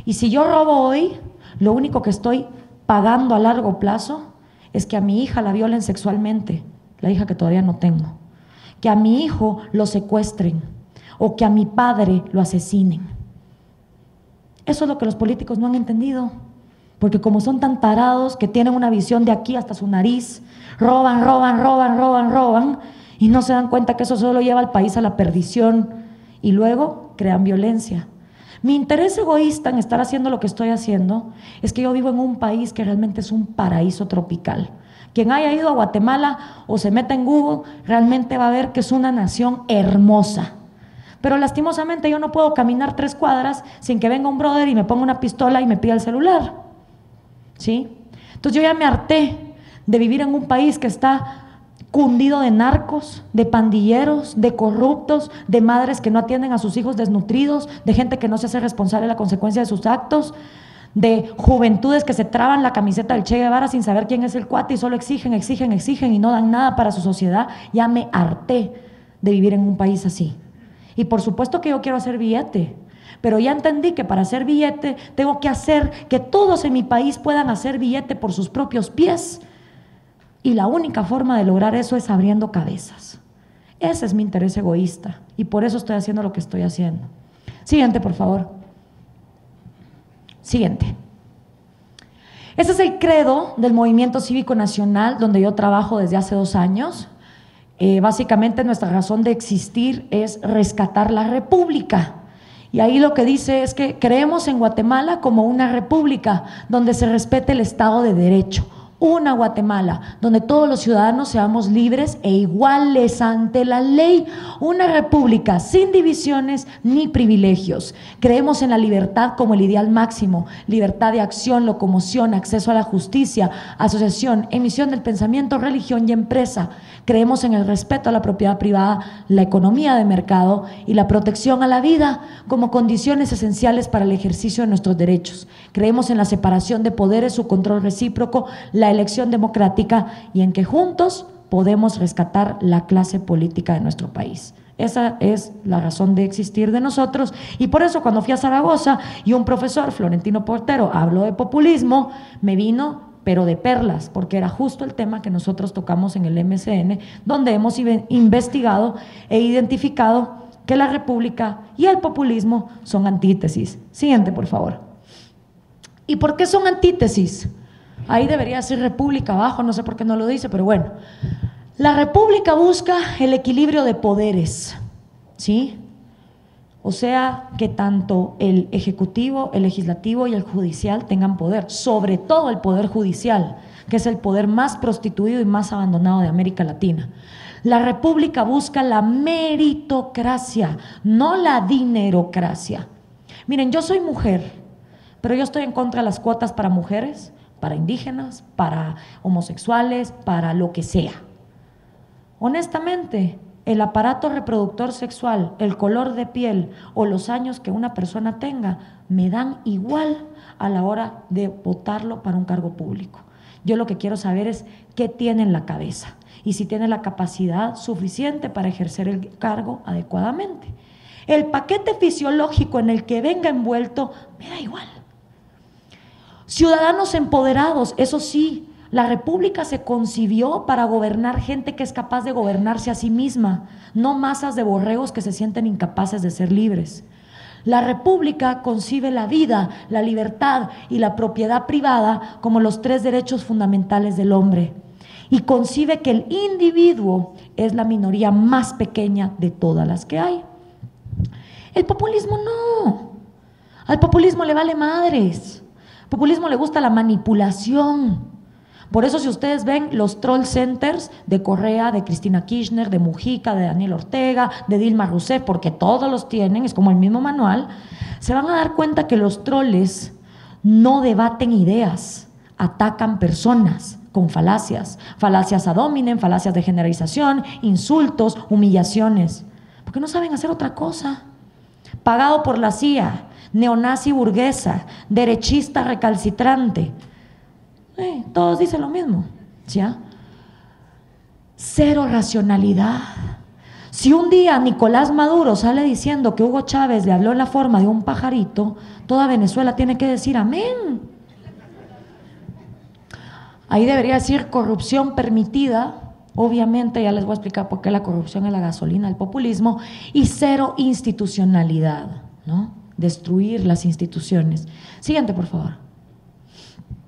Y si yo robo hoy, lo único que estoy pagando a largo plazo es que a mi hija la violen sexualmente, la hija que todavía no tengo, que a mi hijo lo secuestren o que a mi padre lo asesinen. Eso es lo que los políticos no han entendido. Porque como son tan tarados que tienen una visión de aquí hasta su nariz, roban y no se dan cuenta que eso solo lleva al país a la perdición y luego crean violencia. Mi interés egoísta en estar haciendo lo que estoy haciendo es que yo vivo en un país que realmente es un paraíso tropical. Quien haya ido a Guatemala o se meta en Google realmente va a ver que es una nación hermosa. Pero lastimosamente yo no puedo caminar 3 cuadras sin que venga un brother y me ponga una pistola y me pida el celular. ¿Sí? Entonces yo ya me harté de vivir en un país que está cundido de narcos, de pandilleros, de corruptos, de madres que no atienden a sus hijos desnutridos, de gente que no se hace responsable de la consecuencia de sus actos, de juventudes que se traban la camiseta del Che Guevara sin saber quién es el cuate y solo exigen y no dan nada para su sociedad. Ya me harté de vivir en un país así. Y por supuesto que yo quiero hacer billete, pero ya entendí que para hacer billete tengo que hacer que todos en mi país puedan hacer billete por sus propios pies. Y la única forma de lograr eso es abriendo cabezas. Ese es mi interés egoísta y por eso estoy haciendo lo que estoy haciendo. Siguiente, por favor. Siguiente. Ese es el credo del Movimiento Cívico Nacional, donde yo trabajo desde hace 2 años. Básicamente nuestra razón de existir es rescatar la república. Y ahí lo que dice es que creemos en Guatemala como una república donde se respete el Estado de Derecho. Una Guatemala donde todos los ciudadanos seamos libres e iguales ante la ley. Una república sin divisiones ni privilegios. Creemos en la libertad como el ideal máximo. Libertad de acción, locomoción, acceso a la justicia, asociación, emisión del pensamiento, religión y empresa. Creemos en el respeto a la propiedad privada, la economía de mercado y la protección a la vida como condiciones esenciales para el ejercicio de nuestros derechos. Creemos en la separación de poderes, su control recíproco, la elección democrática y en que juntos podemos rescatar la clase política de nuestro país. Esa es la razón de existir de nosotros y por eso cuando fui a Zaragoza y un profesor, Florentino Portero, habló de populismo, me vino pero de perlas, porque era justo el tema que nosotros tocamos en el MCN, donde hemos investigado e identificado que la república y el populismo son antítesis. Siguiente, por favor. ¿Y por qué son antítesis? Ahí debería ser república abajo, no sé por qué no lo dice, pero bueno. La república busca el equilibrio de poderes, ¿sí? O sea, que tanto el ejecutivo, el legislativo y el judicial tengan poder, sobre todo el poder judicial, que es el poder más prostituido y más abandonado de América Latina. La república busca la meritocracia, no la dinerocracia. Miren, yo soy mujer, pero yo estoy en contra de las cuotas para mujeres, para indígenas, para homosexuales, para lo que sea. Honestamente, el aparato reproductor sexual, el color de piel o los años que una persona tenga me dan igual a la hora de votarlo para un cargo público. Yo lo que quiero saber es qué tiene en la cabeza y si tiene la capacidad suficiente para ejercer el cargo adecuadamente. El paquete fisiológico en el que venga envuelto me da igual. Ciudadanos empoderados, eso sí, la república se concibió para gobernar gente que es capaz de gobernarse a sí misma, no masas de borregos que se sienten incapaces de ser libres. La república concibe la vida, la libertad y la propiedad privada como los 3 derechos fundamentales del hombre y concibe que el individuo es la minoría más pequeña de todas las que hay. El populismo no, al populismo le vale madres, al populismo le gusta la manipulación. Por eso si ustedes ven los troll centers de Correa, de Cristina Kirchner, de Mujica, de Daniel Ortega, de Dilma Rousseff, porque todos los tienen, es como el mismo manual, se van a dar cuenta que los troles no debaten ideas, atacan personas con falacias, falacias ad hominem, falacias de generalización, insultos, humillaciones, porque no saben hacer otra cosa. Pagado por la CIA, neonazi burguesa, derechista recalcitrante. Todos dicen lo mismo, ¿ya? Cero racionalidad. Si un día Nicolás Maduro sale diciendo que Hugo Chávez le habló en la forma de un pajarito, toda Venezuela tiene que decir amén. Ahí debería decir corrupción permitida, obviamente ya les voy a explicar por qué la corrupción es la gasolina del populismo, y cero institucionalidad, ¿no? Destruir las instituciones. Siguiente, por favor.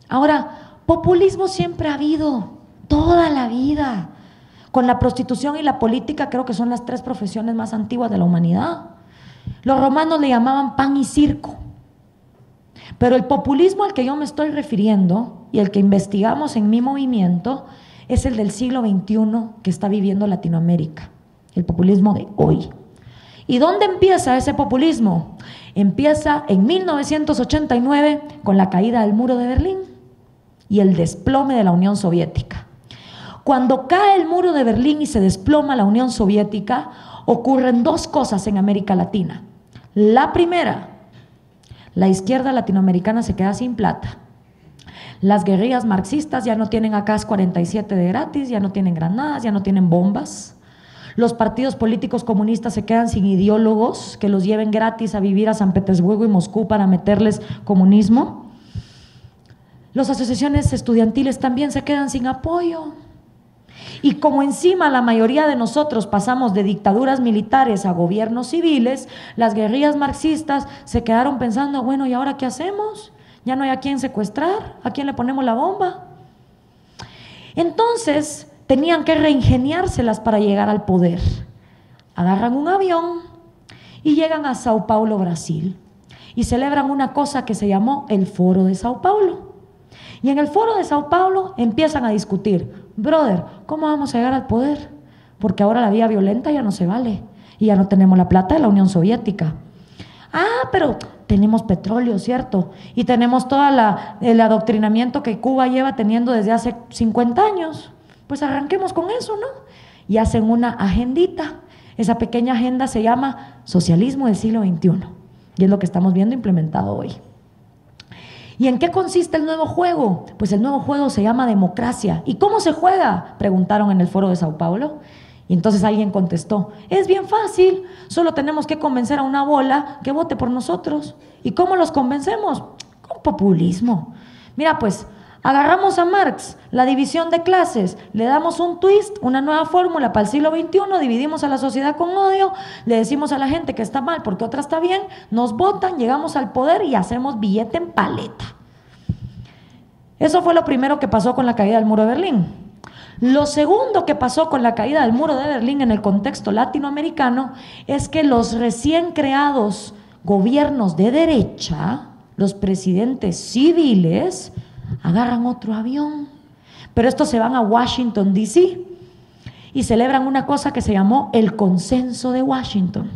Ahora, populismo siempre ha habido, toda la vida. Con la prostitución y la política creo que son las tres profesiones más antiguas de la humanidad. Los romanos le llamaban pan y circo. Pero el populismo al que yo me estoy refiriendo y el que investigamos en mi movimiento es el del siglo XXI que está viviendo Latinoamérica, el populismo de hoy. ¿Y dónde empieza ese populismo? Empieza en 1989 con la caída del muro de Berlín y el desplome de la Unión Soviética. Cuando cae el muro de Berlín y se desploma la Unión Soviética, ocurren dos cosas en América Latina. La primera, la izquierda latinoamericana se queda sin plata. Las guerrillas marxistas ya no tienen AK-47 de gratis, ya no tienen granadas, ya no tienen bombas. Los partidos políticos comunistas se quedan sin ideólogos que los lleven gratis a vivir a San Petersburgo y Moscú para meterles comunismo. Las asociaciones estudiantiles también se quedan sin apoyo. Y como encima la mayoría de nosotros pasamos de dictaduras militares a gobiernos civiles, las guerrillas marxistas se quedaron pensando, bueno, ¿y ahora qué hacemos? Ya no hay a quién secuestrar, ¿a quién le ponemos la bomba? Entonces tenían que reingeniárselas para llegar al poder. Agarran un avión y llegan a Sao Paulo, Brasil, y celebran una cosa que se llamó el Foro de Sao Paulo. Y en el Foro de Sao Paulo empiezan a discutir, brother, ¿cómo vamos a llegar al poder? Porque ahora la vía violenta ya no se vale y ya no tenemos la plata de la Unión Soviética. Ah, pero tenemos petróleo, ¿cierto? Y tenemos todo el adoctrinamiento que Cuba lleva teniendo desde hace 50 años. Pues arranquemos con eso, ¿no? Y hacen una agendita. Esa pequeña agenda se llama Socialismo del siglo XXI y es lo que estamos viendo implementado hoy. ¿Y en qué consiste el nuevo juego? Pues el nuevo juego se llama democracia. ¿Y cómo se juega? Preguntaron en el Foro de Sao Paulo. Y entonces alguien contestó, es bien fácil, solo tenemos que convencer a una bola que vote por nosotros. ¿Y cómo los convencemos? Con populismo. Mira, pues, agarramos a Marx, la división de clases, le damos un twist, una nueva fórmula para el siglo XXI, dividimos a la sociedad con odio, le decimos a la gente que está mal porque otra está bien, nos votan, llegamos al poder y hacemos billete en paleta. Eso fue lo primero que pasó con la caída del muro de Berlín. Lo segundo que pasó con la caída del muro de Berlín en el contexto latinoamericano es que los recién creados gobiernos de derecha, los presidentes civiles, agarran otro avión, pero estos se van a Washington, D.C. y celebran una cosa que se llamó el Consenso de Washington.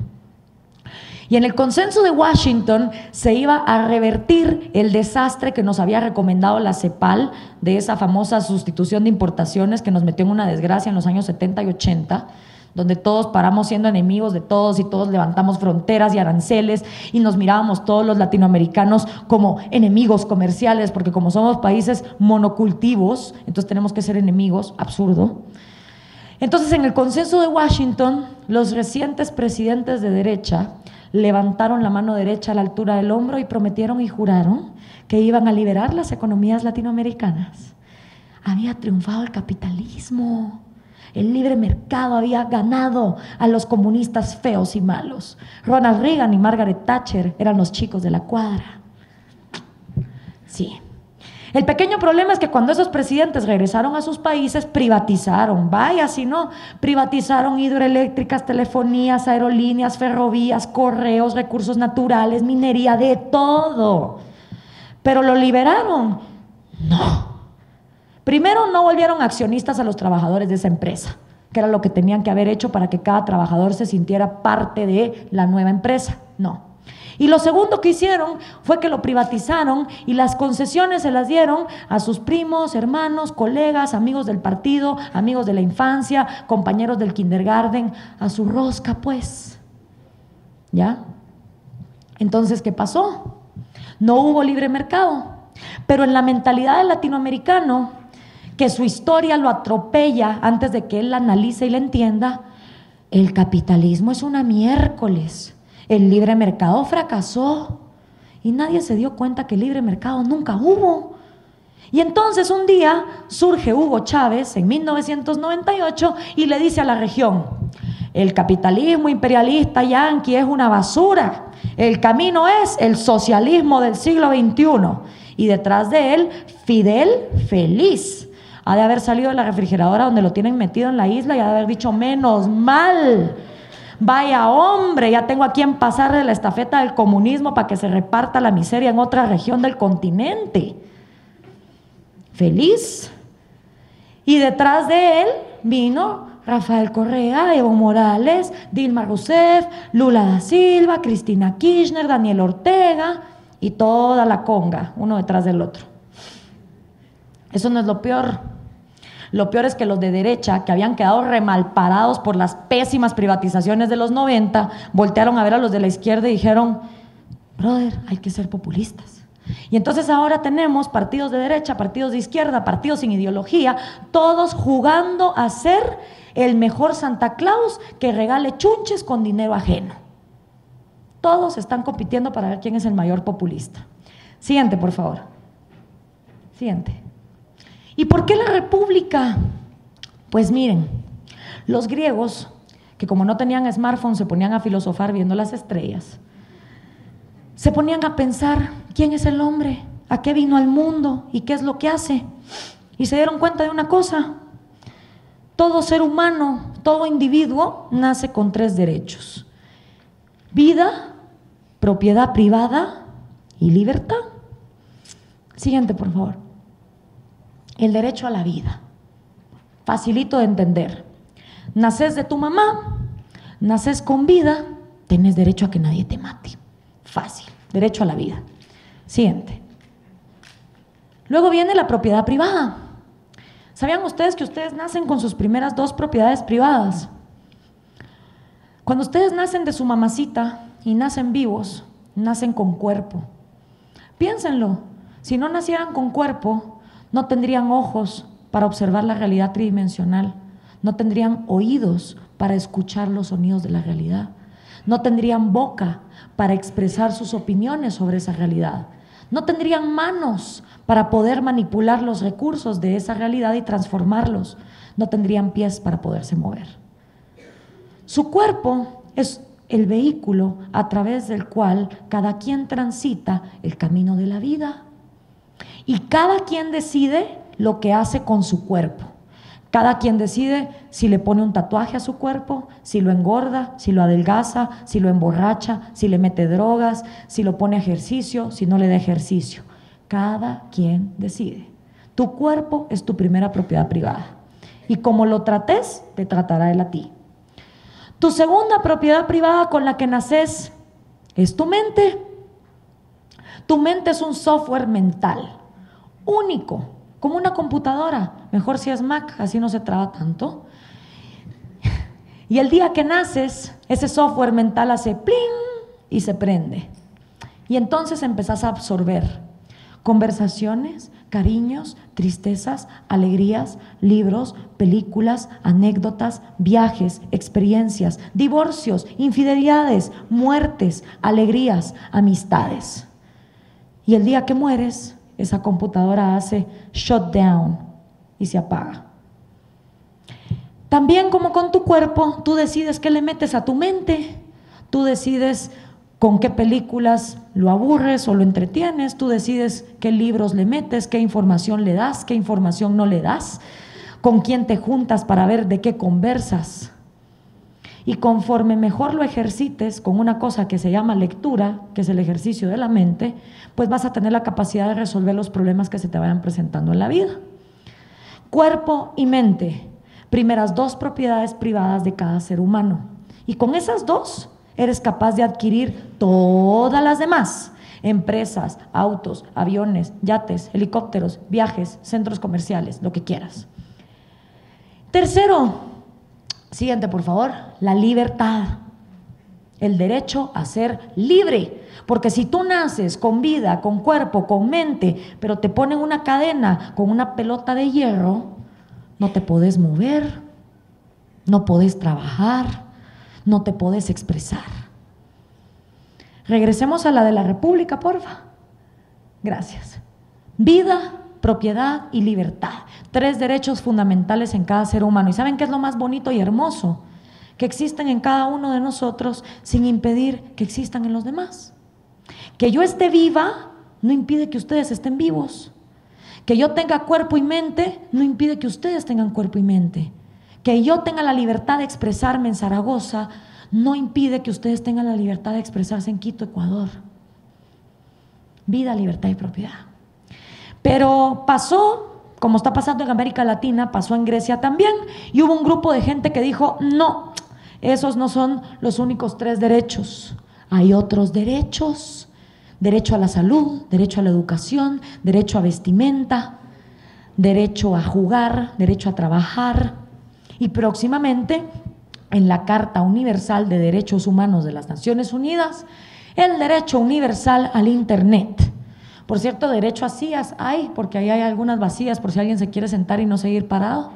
Y en el Consenso de Washington se iba a revertir el desastre que nos había recomendado la CEPAL de esa famosa sustitución de importaciones que nos metió en una desgracia en los años 70 y 80, donde todos paramos siendo enemigos de todos y todos levantamos fronteras y aranceles y nos mirábamos todos los latinoamericanos como enemigos comerciales, porque como somos países monocultivos, entonces tenemos que ser enemigos, absurdo. Entonces en el Consenso de Washington, los recientes presidentes de derecha levantaron la mano derecha a la altura del hombro y prometieron y juraron que iban a liberar las economías latinoamericanas. Había triunfado el capitalismo. El libre mercado había ganado a los comunistas feos y malos. Ronald Reagan y Margaret Thatcher eran los chicos de la cuadra. Sí. El pequeño problema es que cuando esos presidentes regresaron a sus países, privatizaron, vaya si no, privatizaron hidroeléctricas, telefonías, aerolíneas, ferrovías, correos, recursos naturales, minería, de todo. ¿Pero lo liberaron? No. Primero, no volvieron accionistas a los trabajadores de esa empresa, que era lo que tenían que haber hecho para que cada trabajador se sintiera parte de la nueva empresa. No. Y lo segundo que hicieron fue que lo privatizaron y las concesiones se las dieron a sus primos, hermanos, colegas, amigos del partido, amigos de la infancia, compañeros del kindergarten, a su rosca, pues. ¿Ya? Entonces, ¿qué pasó? No hubo libre mercado, pero en la mentalidad del latinoamericano, que su historia lo atropella antes de que él la analice y la entienda, el capitalismo es una miércoles. El libre mercado fracasó y nadie se dio cuenta que el libre mercado nunca hubo. Y entonces un día surge Hugo Chávez en 1998 y le dice a la región: el capitalismo imperialista yanqui es una basura, el camino es el socialismo del siglo XXI. Y detrás de él, Fidel feliz. Ha de haber salido de la refrigeradora donde lo tienen metido en la isla y ha de haber dicho: menos mal. Vaya hombre, ya tengo a quien pasarle la estafeta del comunismo para que se reparta la miseria en otra región del continente. Feliz. Y detrás de él vino Rafael Correa, Evo Morales, Dilma Rousseff, Lula da Silva, Cristina Kirchner, Daniel Ortega y toda la conga, uno detrás del otro. Eso no es lo peor. Lo peor es que los de derecha, que habían quedado remalparados por las pésimas privatizaciones de los 90, voltearon a ver a los de la izquierda y dijeron: brother, hay que ser populistas. Y entonces ahora tenemos partidos de derecha, partidos de izquierda, partidos sin ideología, todos jugando a ser el mejor Santa Claus que regale chunches con dinero ajeno. Todos están compitiendo para ver quién es el mayor populista. Siguiente, por favor. Siguiente. ¿Y por qué la república? Pues miren, los griegos, que como no tenían smartphone, se ponían a filosofar viendo las estrellas, se ponían a pensar: ¿quién es el hombre? ¿A qué vino al mundo? ¿Y qué es lo que hace? Y se dieron cuenta de una cosa: todo ser humano, todo individuo nace con 3 derechos: vida, propiedad privada y libertad. Siguiente, por favor. El derecho a la vida, facilito de entender. Naces de tu mamá, naces con vida, tenés derecho a que nadie te mate. Fácil, derecho a la vida. Siguiente. Luego viene la propiedad privada. ¿Sabían ustedes que ustedes nacen con sus primeras 2 propiedades privadas? Cuando ustedes nacen de su mamacita y nacen vivos, nacen con cuerpo. Piénsenlo, si no nacieran con cuerpo, no tendrían ojos para observar la realidad tridimensional, no tendrían oídos para escuchar los sonidos de la realidad, no tendrían boca para expresar sus opiniones sobre esa realidad, no tendrían manos para poder manipular los recursos de esa realidad y transformarlos, no tendrían pies para poderse mover. Su cuerpo es el vehículo a través del cual cada quien transita el camino de la vida. Y cada quien decide lo que hace con su cuerpo. Cada quien decide si le pone un tatuaje a su cuerpo, si lo engorda, si lo adelgaza, si lo emborracha, si le mete drogas, si lo pone a ejercicio, si no le da ejercicio. Cada quien decide. Tu cuerpo es tu primera propiedad privada. Y como lo trates, te tratará él a ti. Tu segunda propiedad privada con la que naces es tu mente. Tu mente es un software mental único, como una computadora, mejor si es Mac, así no se traba tanto. Y el día que naces, ese software mental hace pling y se prende. Y entonces empezás a absorber conversaciones, cariños, tristezas, alegrías, libros, películas, anécdotas, viajes, experiencias, divorcios, infidelidades, muertes, alegrías, amistades. Y el día que mueres, esa computadora hace shutdown y se apaga. También, como con tu cuerpo, tú decides qué le metes a tu mente, tú decides con qué películas lo aburres o lo entretienes, tú decides qué libros le metes, qué información le das, qué información no le das, con quién te juntas para ver de qué conversas. Y conforme mejor lo ejercites con una cosa que se llama lectura, que es el ejercicio de la mente, pues vas a tener la capacidad de resolver los problemas que se te vayan presentando en la vida. cuerpo y mente, primeras dos propiedades privadas de cada ser humano. Y con esas dos eres capaz de adquirir todas las demás: empresas, autos, aviones, yates, helicópteros, viajes, centros comerciales, lo que quieras. Tercero, siguiente por favor, la libertad. El derecho a ser libre. Porque si tú naces con vida, con cuerpo, con mente, pero te ponen una cadena con una pelota de hierro, no te podés mover, no podés trabajar, no te podés expresar. Regresemos a la de la República, porfa. Gracias. Vida, propiedad y libertad. 3 derechos fundamentales en cada ser humano. ¿Y saben qué es lo más bonito y hermoso? Que existen en cada uno de nosotros sin impedir que existan en los demás. Que yo esté viva no impide que ustedes estén vivos. Que yo tenga cuerpo y mente no impide que ustedes tengan cuerpo y mente. Que yo tenga la libertad de expresarme en Zaragoza no impide que ustedes tengan la libertad de expresarse en Quito, Ecuador. Vida, libertad y propiedad. Pero pasó, como está pasando en América Latina, pasó en Grecia también, y hubo un grupo de gente que dijo: no, esos no son los únicos 3 derechos. Hay otros derechos: derecho a la salud, derecho a la educación, derecho a vestimenta, derecho a jugar, derecho a trabajar. Y próximamente, en la Carta Universal de Derechos Humanos de las Naciones Unidas, el derecho universal al Internet. Por cierto, derecho a sillas hay, porque ahí hay algunas vacías por si alguien se quiere sentar y no seguir parado.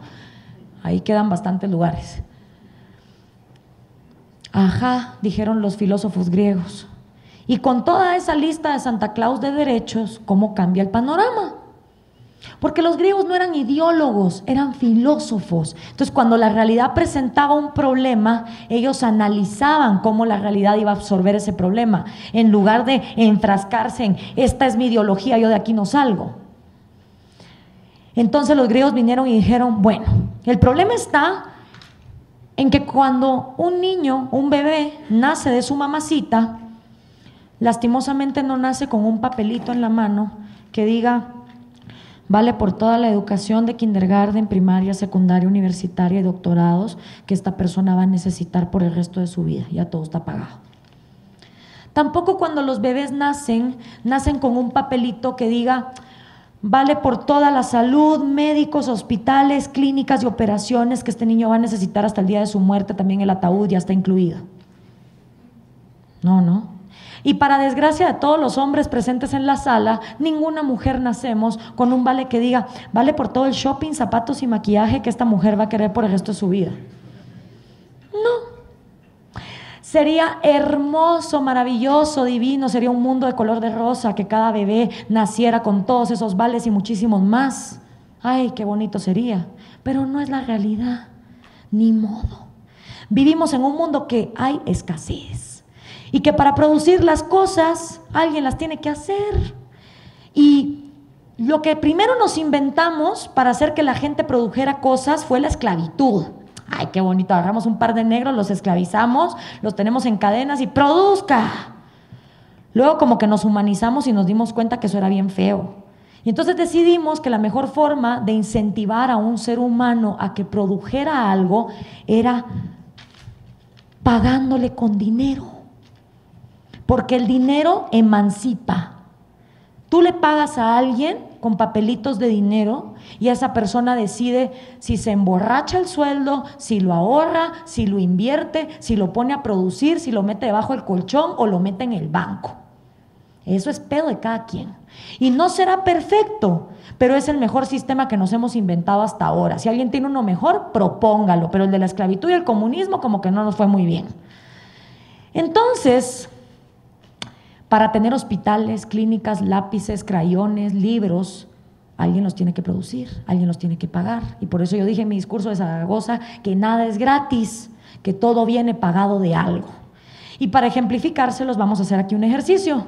Ahí quedan bastantes lugares. Ajá, dijeron los filósofos griegos. Y con toda esa lista de Santa Claus de derechos, ¿cómo cambia el panorama? Porque los griegos no eran ideólogos, eran filósofos. Entonces, cuando la realidad presentaba un problema, ellos analizaban cómo la realidad iba a absorber ese problema, en lugar de enfrascarse en: esta es mi ideología, yo de aquí no salgo. Entonces los griegos vinieron y dijeron: bueno, el problema está en que cuando un niño, un bebé, nace de su mamacita, lastimosamente no nace con un papelito en la mano que diga: vale por toda la educación de kindergarten, primaria, secundaria, universitaria y doctorados que esta persona va a necesitar por el resto de su vida. Ya todo está pagado. Tampoco cuando los bebés nacen con un papelito que diga: vale por toda la salud, médicos, hospitales, clínicas y operaciones que este niño va a necesitar hasta el día de su muerte, también el ataúd ya está incluido. No. Y para desgracia de todos los hombres presentes en la sala, ninguna mujer nacemos con un vale que diga: vale por todo el shopping, zapatos y maquillaje que esta mujer va a querer por el resto de su vida. No. Sería hermoso, maravilloso, divino, sería un mundo de color de rosa, que cada bebé naciera con todos esos vales y muchísimos más. Ay, qué bonito sería. Pero no es la realidad, ni modo. Vivimos en un mundo que hay escasez. Y que para producir las cosas alguien las tiene que hacer. Y lo que primero nos inventamos para hacer que la gente produjera cosas fue la esclavitud. Ay, qué bonito, agarramos un par de negros, los esclavizamos, los tenemos en cadenas y produzca. Luego como que nos humanizamos y nos dimos cuenta que eso era bien feo. Y entonces decidimos que la mejor forma de incentivar a un ser humano a que produjera algo era pagándole con dinero. Porque el dinero emancipa. Tú le pagas a alguien con papelitos de dinero y esa persona decide si se emborracha el sueldo, si lo ahorra, si lo invierte, si lo pone a producir, si lo mete debajo del colchón o lo mete en el banco. Eso es pedo de cada quien. Y no será perfecto, pero es el mejor sistema que nos hemos inventado hasta ahora. Si alguien tiene uno mejor, propóngalo, pero el de la esclavitud y el comunismo como que no nos fue muy bien. Entonces, para tener hospitales, clínicas, lápices, crayones, libros, alguien los tiene que producir, alguien los tiene que pagar. Y por eso yo dije en mi discurso de Zaragoza que nada es gratis, que todo viene pagado de algo. Y para ejemplificárselos vamos a hacer aquí un ejercicio.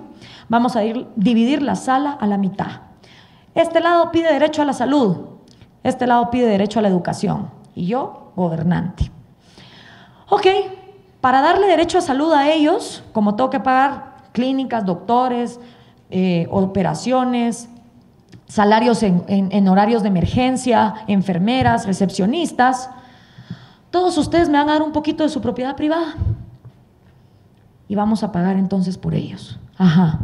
Vamos a dividir la sala a la mitad. Este lado pide derecho a la salud, este lado pide derecho a la educación. Y yo, gobernante. Ok, para darle derecho a salud a ellos, como tengo que pagar clínicas, doctores, operaciones, salarios en horarios de emergencia, enfermeras, recepcionistas. Todos ustedes me van a dar un poquito de su propiedad privada y vamos a pagar entonces por ellos. Ajá.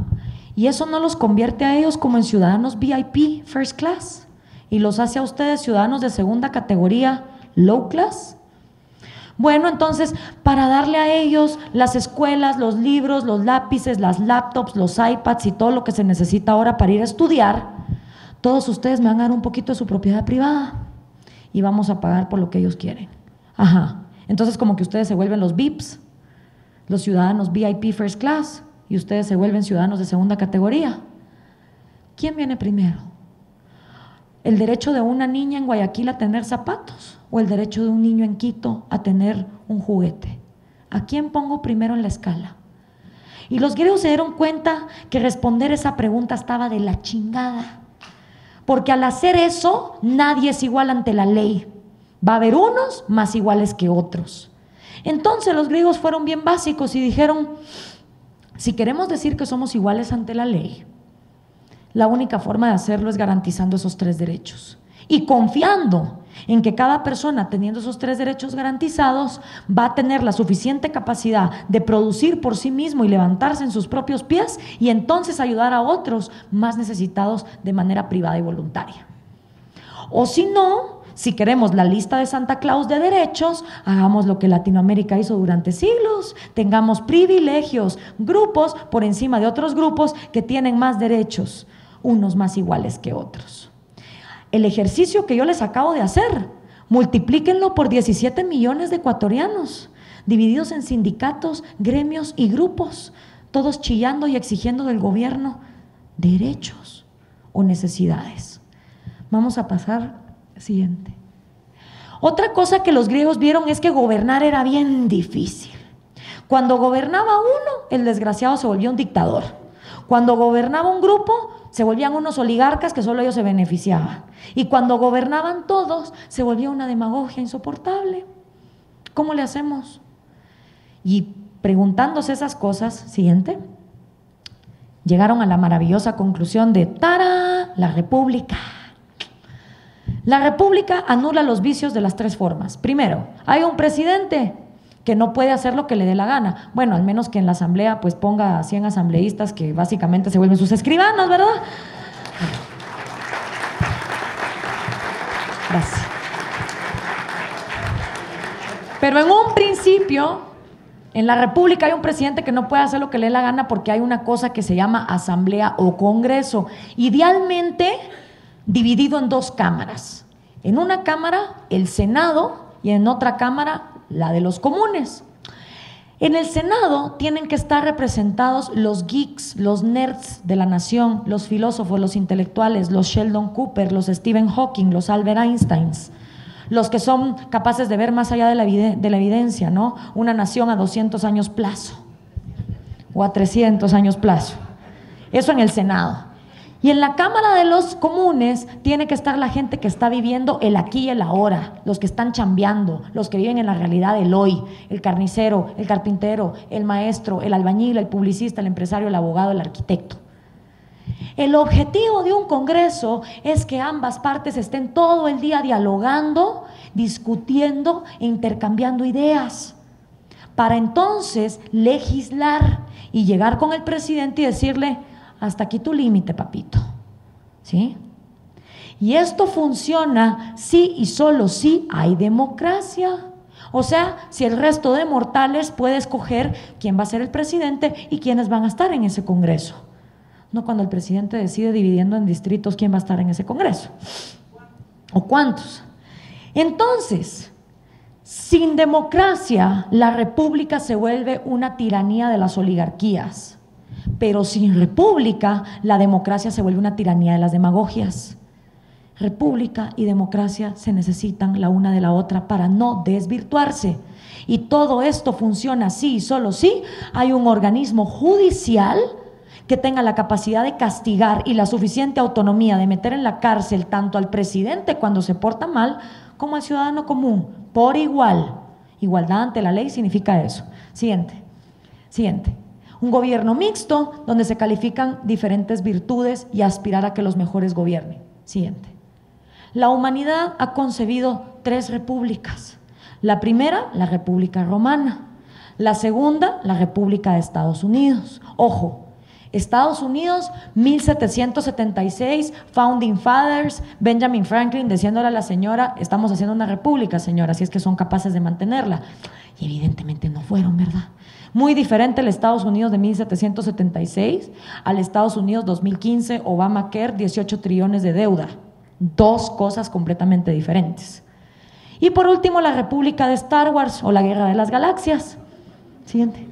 Y eso no los convierte a ellos como en ciudadanos VIP, first class, y los hace a ustedes ciudadanos de segunda categoría, low class. Bueno, entonces, para darle a ellos las escuelas, los libros, los lápices, las laptops, los iPads y todo lo que se necesita ahora para ir a estudiar, todos ustedes me van a dar un poquito de su propiedad privada y vamos a pagar por lo que ellos quieren. Ajá. Entonces, como que ustedes se vuelven los VIPs, los ciudadanos VIP First Class, y ustedes se vuelven ciudadanos de segunda categoría. ¿Quién viene primero? ¿El derecho de una niña en Guayaquil a tener zapatos o el derecho de un niño en Quito a tener un juguete? ¿A quién pongo primero en la escala? Y los griegos se dieron cuenta que responder esa pregunta estaba de la chingada, porque al hacer eso nadie es igual ante la ley. Va a haber unos más iguales que otros. Entonces los griegos fueron bien básicos y dijeron: si queremos decir que somos iguales ante la ley, la única forma de hacerlo es garantizando esos 3 derechos y confiando en que cada persona, teniendo esos 3 derechos garantizados, va a tener la suficiente capacidad de producir por sí mismo y levantarse en sus propios pies y entonces ayudar a otros más necesitados de manera privada y voluntaria. O si no, si queremos la lista de Santa Claus de derechos, hagamos lo que Latinoamérica hizo durante siglos, tengamos privilegios, grupos por encima de otros grupos que tienen más derechos, unos más iguales que otros. El ejercicio que yo les acabo de hacer, multiplíquenlo por 17 millones de ecuatorianos, divididos en sindicatos, gremios y grupos, todos chillando y exigiendo del gobierno derechos o necesidades. Vamos a pasar al siguiente. Otra cosa que los griegos vieron es que gobernar era bien difícil. Cuando gobernaba uno, el desgraciado se volvía un dictador. Cuando gobernaba un grupo, se volvían unos oligarcas que solo ellos se beneficiaban. Y cuando gobernaban todos, se volvía una demagogia insoportable. ¿Cómo le hacemos? Y preguntándose esas cosas, siguiente, llegaron a la maravillosa conclusión de ¡tara! La República. La República anula los vicios de las 3 formas. Primero, hay un presidente que no puede hacer lo que le dé la gana. Bueno, al menos que en la asamblea pues ponga a 100 asambleístas que básicamente se vuelven sus escribanos, ¿verdad? Gracias. Pero en un principio, en la República hay un presidente que no puede hacer lo que le dé la gana porque hay una cosa que se llama asamblea o congreso, idealmente dividido en 2 cámaras. En una cámara, el Senado, y en otra cámara, la de los comunes. En el Senado tienen que estar representados los geeks, los nerds de la nación, los filósofos, los intelectuales, los Sheldon Cooper, los Stephen Hawking, los Albert Einstein, los que son capaces de ver más allá de la evidencia, ¿no? Una nación a 200 años plazo o a 300 años plazo. Eso en el Senado. Y en la Cámara de los Comunes tiene que estar la gente que está viviendo el aquí y el ahora, los que están chambeando, los que viven en la realidad del hoy, el carnicero, el carpintero, el maestro, el albañil, el publicista, el empresario, el abogado, el arquitecto. El objetivo de un congreso es que ambas partes estén todo el día dialogando, discutiendo e intercambiando ideas, para entonces legislar y llegar con el presidente y decirle: hasta aquí tu límite, papito. ¿Sí? Y esto funciona si y solo si hay democracia. O sea, si el resto de mortales puede escoger quién va a ser el presidente y quiénes van a estar en ese congreso. No cuando el presidente decide dividiendo en distritos quién va a estar en ese congreso. ¿O cuántos? Entonces, sin democracia, la república se vuelve una tiranía de las oligarquías. Pero sin república, la democracia se vuelve una tiranía de las demagogias. República y democracia se necesitan la una de la otra para no desvirtuarse. Y todo esto funciona así y solo si hay un organismo judicial que tenga la capacidad de castigar y la suficiente autonomía de meter en la cárcel tanto al presidente cuando se porta mal como al ciudadano común, por igual. Igualdad ante la ley significa eso. Siguiente. Un gobierno mixto, donde se califican diferentes virtudes y aspirar a que los mejores gobiernen. Siguiente. La humanidad ha concebido 3 repúblicas. La primera, la República Romana. La segunda, la República de Estados Unidos. Ojo, Estados Unidos, 1776, Founding Fathers, Benjamin Franklin diciéndole a la señora, estamos haciendo una república, señora, si es que son capaces de mantenerla. Y evidentemente no fueron, ¿verdad? Muy diferente el Estados Unidos de 1776 al Estados Unidos 2015, Obamacare, 18 trillones de deuda. 2 cosas completamente diferentes. Y por último, la República de Star Wars o la Guerra de las Galaxias. Siguiente.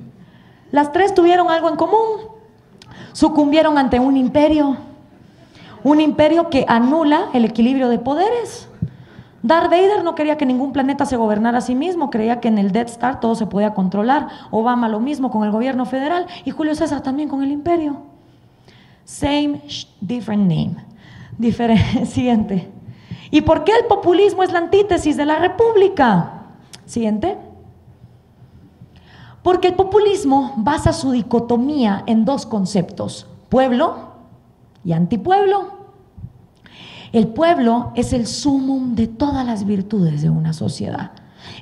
Las 3 tuvieron algo en común. Sucumbieron ante un imperio que anula el equilibrio de poderes. Darth Vader no quería que ningún planeta se gobernara a sí mismo, creía que en el Death Star todo se podía controlar. Obama lo mismo con el gobierno federal y Julio César también con el imperio. Same, different name. Siguiente. ¿Y por qué el populismo es la antítesis de la república? Siguiente. Porque el populismo basa su dicotomía en 2 conceptos: pueblo y antipueblo. El pueblo es el sumum de todas las virtudes de una sociedad.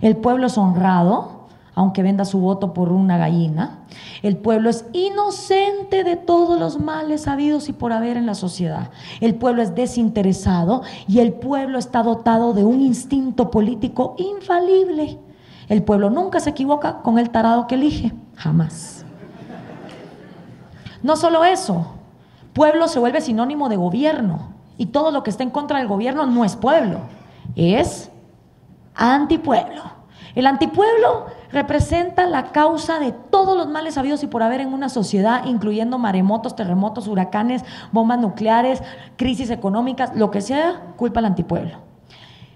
El pueblo es honrado, aunque venda su voto por una gallina. El pueblo es inocente de todos los males habidos y por haber en la sociedad. El pueblo es desinteresado y el pueblo está dotado de un instinto político infalible. El pueblo nunca se equivoca con el tarado que elige, jamás. No solo eso, pueblo se vuelve sinónimo de gobierno y todo lo que está en contra del gobierno no es pueblo, es antipueblo. El antipueblo representa la causa de todos los males habidos y por haber en una sociedad, incluyendo maremotos, terremotos, huracanes, bombas nucleares, crisis económicas, lo que sea, culpa al antipueblo.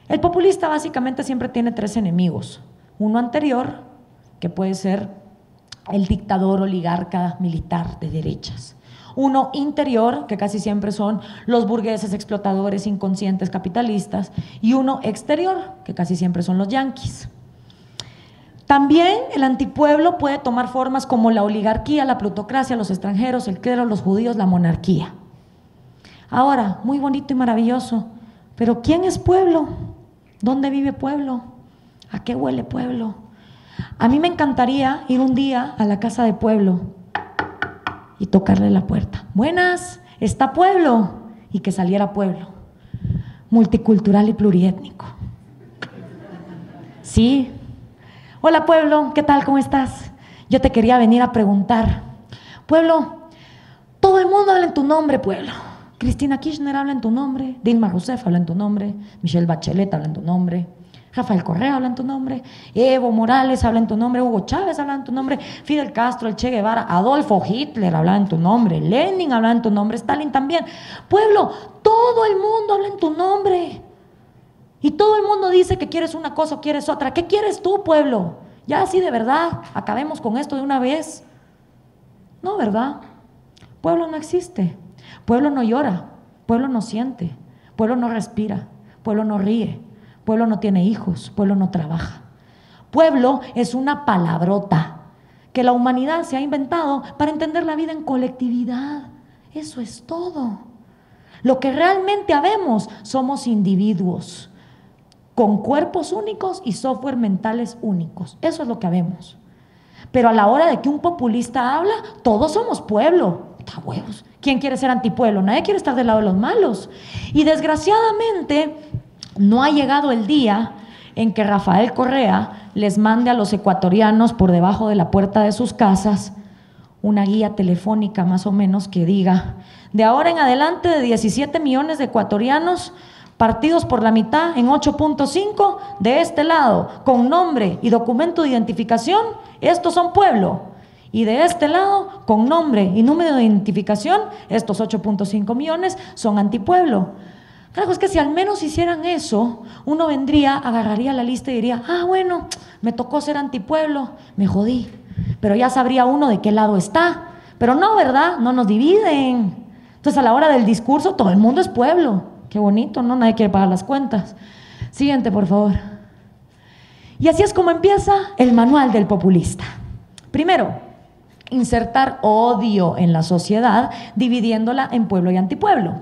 El populista básicamente siempre tiene 3 enemigos. Uno anterior, que puede ser el dictador, oligarca, militar de derechas. Uno interior, que casi siempre son los burgueses, explotadores, inconscientes, capitalistas. Y uno exterior, que casi siempre son los yanquis. También el antipueblo puede tomar formas como la oligarquía, la plutocracia, los extranjeros, el clero, los judíos, la monarquía. Ahora, muy bonito y maravilloso, pero ¿quién es pueblo? ¿Dónde vive pueblo? ¿A qué huele pueblo? A mí me encantaría ir un día a la casa de pueblo y tocarle la puerta. Buenas, ¿está pueblo? Y que saliera pueblo, multicultural y pluriétnico. Sí. Hola pueblo, ¿qué tal? ¿Cómo estás? Yo te quería venir a preguntar. Pueblo, todo el mundo habla en tu nombre, pueblo. Cristina Kirchner habla en tu nombre, Dilma Rousseff habla en tu nombre, Michelle Bachelet habla en tu nombre, Rafael Correa habla en tu nombre, Evo Morales habla en tu nombre, Hugo Chávez habla en tu nombre, Fidel Castro, el Che Guevara, Adolfo Hitler habla en tu nombre, Lenin habla en tu nombre, Stalin también. Pueblo, todo el mundo habla en tu nombre. Y todo el mundo dice que quieres una cosa o quieres otra. ¿Qué quieres tú, pueblo? Ya así de verdad, acabemos con esto de una vez. No, ¿verdad? Pueblo no existe. Pueblo no llora. Pueblo no siente. Pueblo no respira. Pueblo no ríe. Pueblo no tiene hijos. Pueblo no trabaja. Pueblo es una palabrota que la humanidad se ha inventado para entender la vida en colectividad. Eso es todo. Lo que realmente habemos somos individuos con cuerpos únicos y software mentales únicos. Eso es lo que habemos. Pero a la hora de que un populista habla, todos somos pueblo. ¡Ta huevos! ¿Quién quiere ser antipueblo? Nadie quiere estar del lado de los malos. Y desgraciadamente no ha llegado el día en que Rafael Correa les mande a los ecuatorianos por debajo de la puerta de sus casas una guía telefónica más o menos que diga: de ahora en adelante, de 17 millones de ecuatorianos partidos por la mitad en 8.5, de este lado, con nombre y documento de identificación, estos son pueblo. Y de este lado, con nombre y número de identificación, estos 8.5 millones son antipueblo. Claro, es que si al menos hicieran eso, uno vendría, agarraría la lista y diría: ah, bueno, me tocó ser antipueblo, me jodí. Pero ya sabría uno de qué lado está. Pero no, ¿verdad? No nos dividen. Entonces, a la hora del discurso, todo el mundo es pueblo. Qué bonito, ¿no? Nadie quiere pagar las cuentas. Siguiente, por favor. Y así es como empieza el manual del populista. Primero, insertar odio en la sociedad, dividiéndola en pueblo y antipueblo.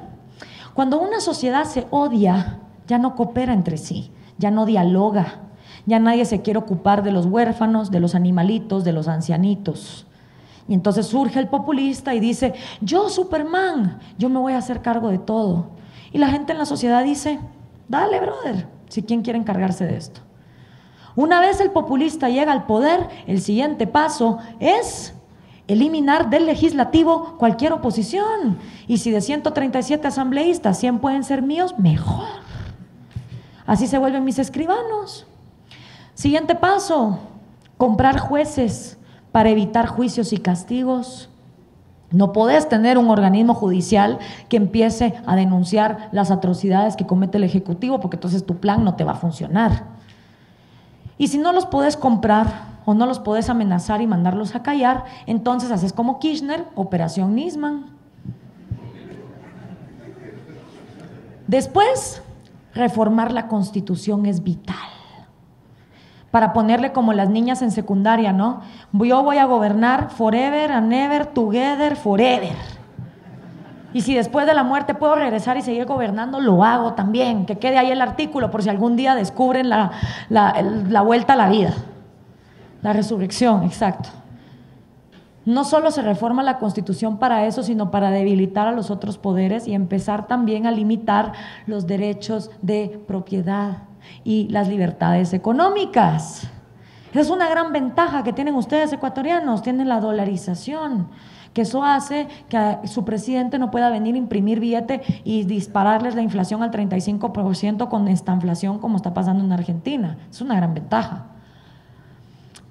Cuando una sociedad se odia, ya no coopera entre sí, ya no dialoga, ya nadie se quiere ocupar de los huérfanos, de los animalitos, de los ancianitos. Y entonces surge el populista y dice, yo Superman, yo me voy a hacer cargo de todo. Y la gente en la sociedad dice, dale brother, si quién quiere encargarse de esto. Una vez el populista llega al poder, el siguiente paso es eliminar del legislativo cualquier oposición. Y si de 137 asambleístas 100 pueden ser míos, mejor. Así se vuelven mis escribanos. Siguiente paso, comprar jueces para evitar juicios y castigos. No podés tener un organismo judicial que empiece a denunciar las atrocidades que comete el Ejecutivo, porque entonces tu plan no te va a funcionar. Y si no los podés comprar o no los podés amenazar y mandarlos a callar, entonces haces como Kirchner, Operación Nisman. Después, reformar la Constitución es vital. Para ponerle como las niñas en secundaria, ¿no? Yo voy a gobernar forever and ever, together, forever. Y si después de la muerte puedo regresar y seguir gobernando, lo hago también. Que quede ahí el artículo por si algún día descubren la vuelta a la vida. La resurrección, exacto. No solo se reforma la Constitución para eso, sino para debilitar a los otros poderes y empezar también a limitar los derechos de propiedad y las libertades económicas. Esa es una gran ventaja que tienen ustedes ecuatorianos, tienen la dolarización, que eso hace que su presidente no pueda venir a imprimir billete y dispararles la inflación al 35% con esta inflación como está pasando en Argentina. Es una gran ventaja.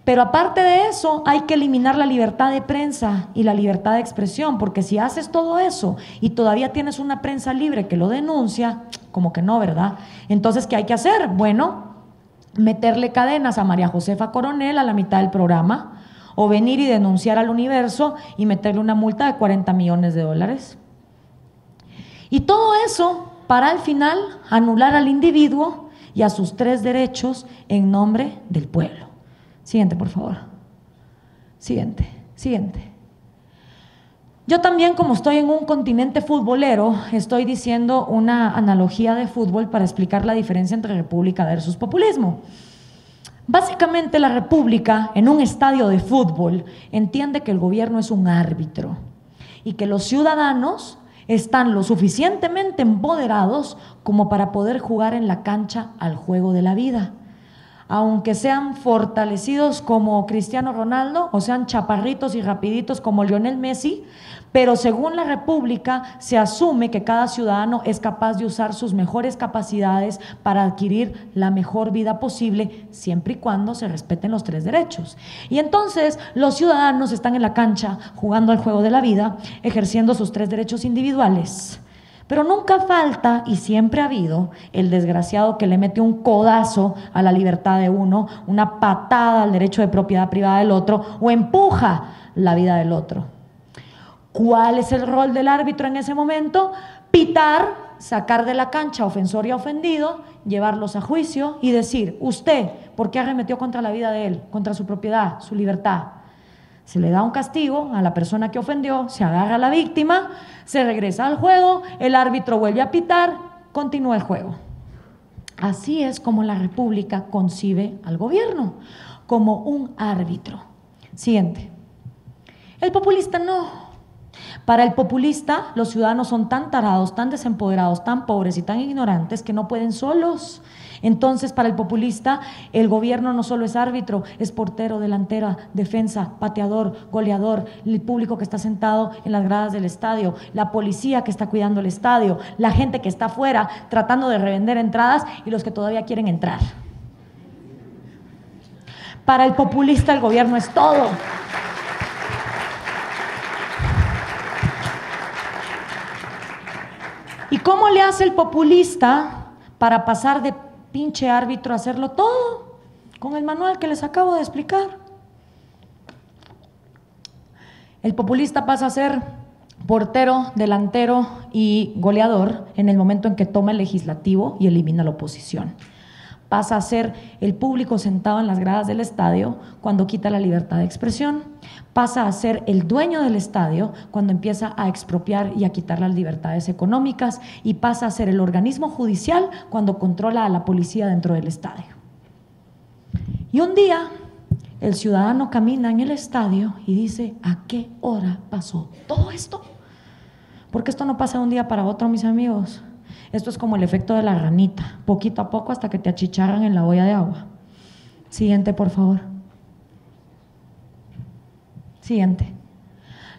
Pero aparte de eso, hay que eliminar la libertad de prensa y la libertad de expresión, porque si haces todo eso y todavía tienes una prensa libre que lo denuncia, como que no, ¿verdad? Entonces, ¿qué hay que hacer? Bueno, meterle cadenas a María Josefa Coronel a la mitad del programa, o venir y denunciar al Universo y meterle una multa de 40 millones de dólares. Y todo eso para al final anular al individuo y a sus 3 derechos en nombre del pueblo. Siguiente, por favor. Siguiente. Yo también, como estoy en un continente futbolero, estoy diciendo una analogía de fútbol para explicar la diferencia entre república versus populismo. Básicamente la república, en un estadio de fútbol, entiende que el gobierno es un árbitro y que los ciudadanos están lo suficientemente empoderados como para poder jugar en la cancha al juego de la vida. Aunque sean fortalecidos como Cristiano Ronaldo o sean chaparritos y rapiditos como Lionel Messi, pero según la República se asume que cada ciudadano es capaz de usar sus mejores capacidades para adquirir la mejor vida posible, siempre y cuando se respeten los 3 derechos. Y entonces los ciudadanos están en la cancha jugando al juego de la vida, ejerciendo sus 3 derechos individuales. Pero nunca falta, y siempre ha habido, el desgraciado que le mete un codazo a la libertad de uno, una patada al derecho de propiedad privada del otro, o empuja la vida del otro. ¿Cuál es el rol del árbitro en ese momento? Pitar, sacar de la cancha ofensor y ofendido, llevarlos a juicio y decir, usted, ¿por qué arremetió contra la vida de él, contra su propiedad, su libertad? Se le da un castigo a la persona que ofendió, se agarra a la víctima, se regresa al juego, el árbitro vuelve a pitar, continúa el juego. Así es como la República concibe al gobierno, como un árbitro. Siguiente. El populista no. Para el populista, los ciudadanos son tan tarados, tan desempoderados, tan pobres y tan ignorantes que no pueden solos. Entonces, para el populista, el gobierno no solo es árbitro, es portero, delantera, defensa, pateador, goleador, el público que está sentado en las gradas del estadio, la policía que está cuidando el estadio, la gente que está afuera tratando de revender entradas y los que todavía quieren entrar. Para el populista, el gobierno es todo. ¿Y cómo le hace el populista para pasar de pinche árbitro a hacerlo todo? Con el manual que les acabo de explicar. El populista pasa a ser portero, delantero y goleador en el momento en que toma el legislativo y elimina la oposición. pasa a ser el público sentado en las gradas del estadio cuando quita la libertad de expresión, pasa a ser el dueño del estadio cuando empieza a expropiar y a quitar las libertades económicas, y pasa a ser el organismo judicial cuando controla a la policía dentro del estadio. Y un día el ciudadano camina en el estadio y dice: ¿a qué hora pasó todo esto? Porque esto no pasa de un día para otro, mis amigos. Esto es como el efecto de la ranita, poquito a poco hasta que te achicharran en la olla de agua. Siguiente, por favor. Siguiente.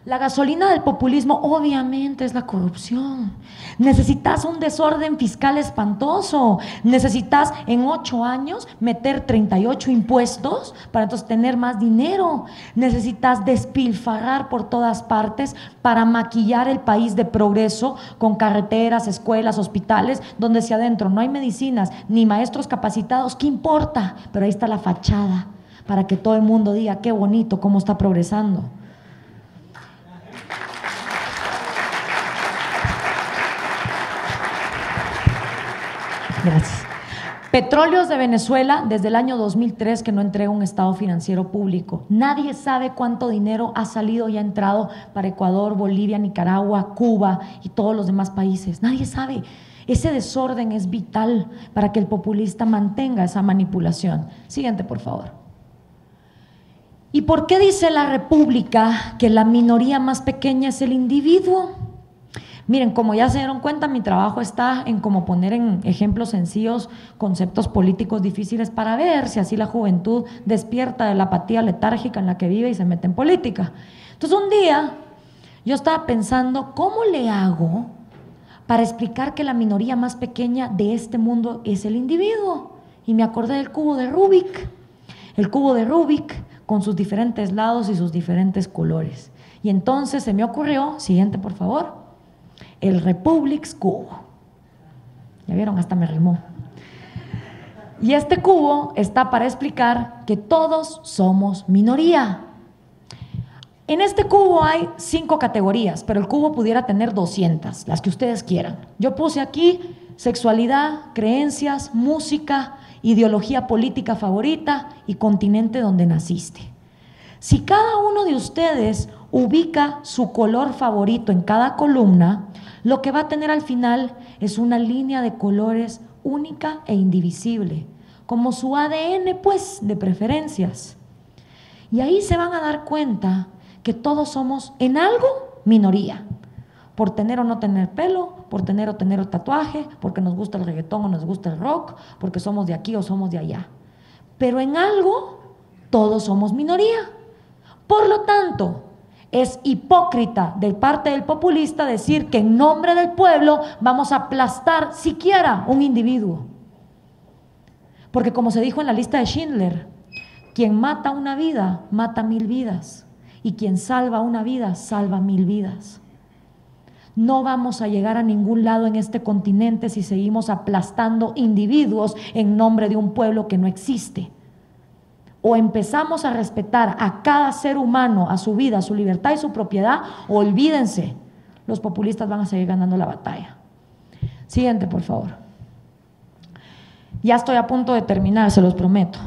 La gasolina del populismo obviamente es la corrupción. Necesitas un desorden fiscal espantoso. Necesitas en 8 años meter 38 impuestos para entonces tener más dinero. Necesitas despilfarrar por todas partes para maquillar el país de progreso con carreteras, escuelas, hospitales, donde si adentro no hay medicinas ni maestros capacitados, ¿qué importa? Pero ahí está la fachada para que todo el mundo diga: qué bonito, cómo está progresando. Gracias. Petróleos de Venezuela desde el año 2003 que no entrega un estado financiero público. Nadie sabe cuánto dinero ha salido y ha entrado para Ecuador, Bolivia, Nicaragua, Cuba y todos los demás países. Nadie sabe. Ese desorden es vital para que el populista mantenga esa manipulación. Siguiente, por favor. ¿Y por qué dice la República que la minoría más pequeña es el individuo? Miren, como ya se dieron cuenta, mi trabajo está en cómo poner en ejemplos sencillos conceptos políticos difíciles para ver si así la juventud despierta de la apatía letárgica en la que vive y se mete en política. Entonces un día yo estaba pensando: ¿cómo le hago para explicar que la minoría más pequeña de este mundo es el individuo? Y me acordé del cubo de Rubik. El cubo de Rubik con sus diferentes lados y sus diferentes colores. Y entonces se me ocurrió, siguiente por favor, el Republics cubo. ¿Ya vieron? Hasta me rimó. Y este cubo está para explicar que todos somos minoría. En este cubo hay 5 categorías, pero el cubo pudiera tener 200, las que ustedes quieran. Yo puse aquí sexualidad, creencias, música, ideología política favorita y continente donde naciste. Si cada uno de ustedes ubica su color favorito en cada columna, lo que va a tener al final es una línea de colores única e indivisible, como su ADN, pues, de preferencias. Y ahí se van a dar cuenta que todos somos en algo minoría, por tener o no tener pelo, por tener o tener tatuaje, porque nos gusta el reggaetón o nos gusta el rock, porque somos de aquí o somos de allá. Pero en algo todos somos minoría. Por lo tanto, es hipócrita de parte del populista decir que en nombre del pueblo vamos a aplastar siquiera un individuo. Porque como se dijo en la lista de Schindler, quien mata una vida, mata 1000 vidas. Y quien salva una vida, salva 1000 vidas. No vamos a llegar a ningún lado en este continente si seguimos aplastando individuos en nombre de un pueblo que no existe. O empezamos a respetar a cada ser humano, a su vida, a su libertad y su propiedad, o olvídense, los populistas van a seguir ganando la batalla. Siguiente, por favor. Ya estoy a punto de terminar, se los prometo.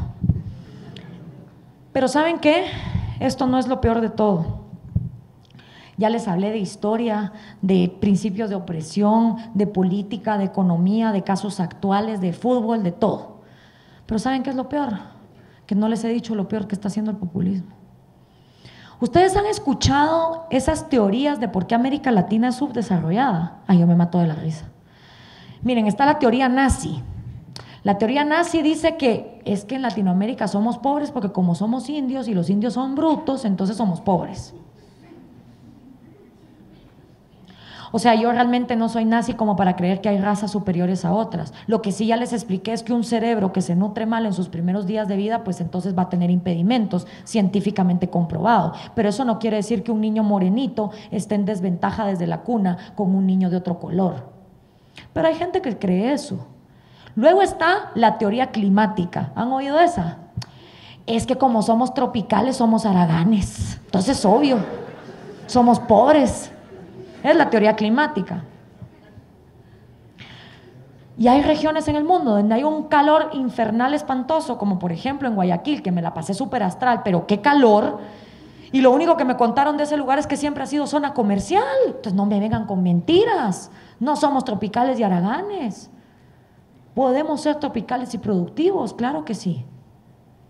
Pero ¿saben qué? Esto no es lo peor de todo. Ya les hablé de historia, de principios de opresión, de política, de economía, de casos actuales, de fútbol, de todo. Pero ¿saben qué es lo peor? Que no les he dicho lo peor que está haciendo el populismo. ¿Ustedes han escuchado esas teorías de por qué América Latina es subdesarrollada? Ay, yo me mato de la risa. Miren, está la teoría nazi. La teoría nazi dice que es que en Latinoamérica somos pobres porque como somos indios y los indios son brutos, entonces somos pobres. O sea, yo realmente no soy nazi como para creer que hay razas superiores a otras. Lo que sí ya les expliqué es que un cerebro que se nutre mal en sus primeros días de vida, pues entonces va a tener impedimentos, científicamente comprobado. Pero eso no quiere decir que un niño morenito esté en desventaja desde la cuna con un niño de otro color. Pero hay gente que cree eso. Luego está la teoría climática. ¿Han oído esa? Es que como somos tropicales somos haraganes. Entonces, obvio, somos pobres. Es la teoría climática. Y hay regiones en el mundo donde hay un calor infernal espantoso, como por ejemplo en Guayaquil, que me la pasé súper astral, pero qué calor. Y lo único que me contaron de ese lugar es que siempre ha sido zona comercial. Entonces no me vengan con mentiras. No somos tropicales y haraganes. Podemos ser tropicales y productivos, claro que sí,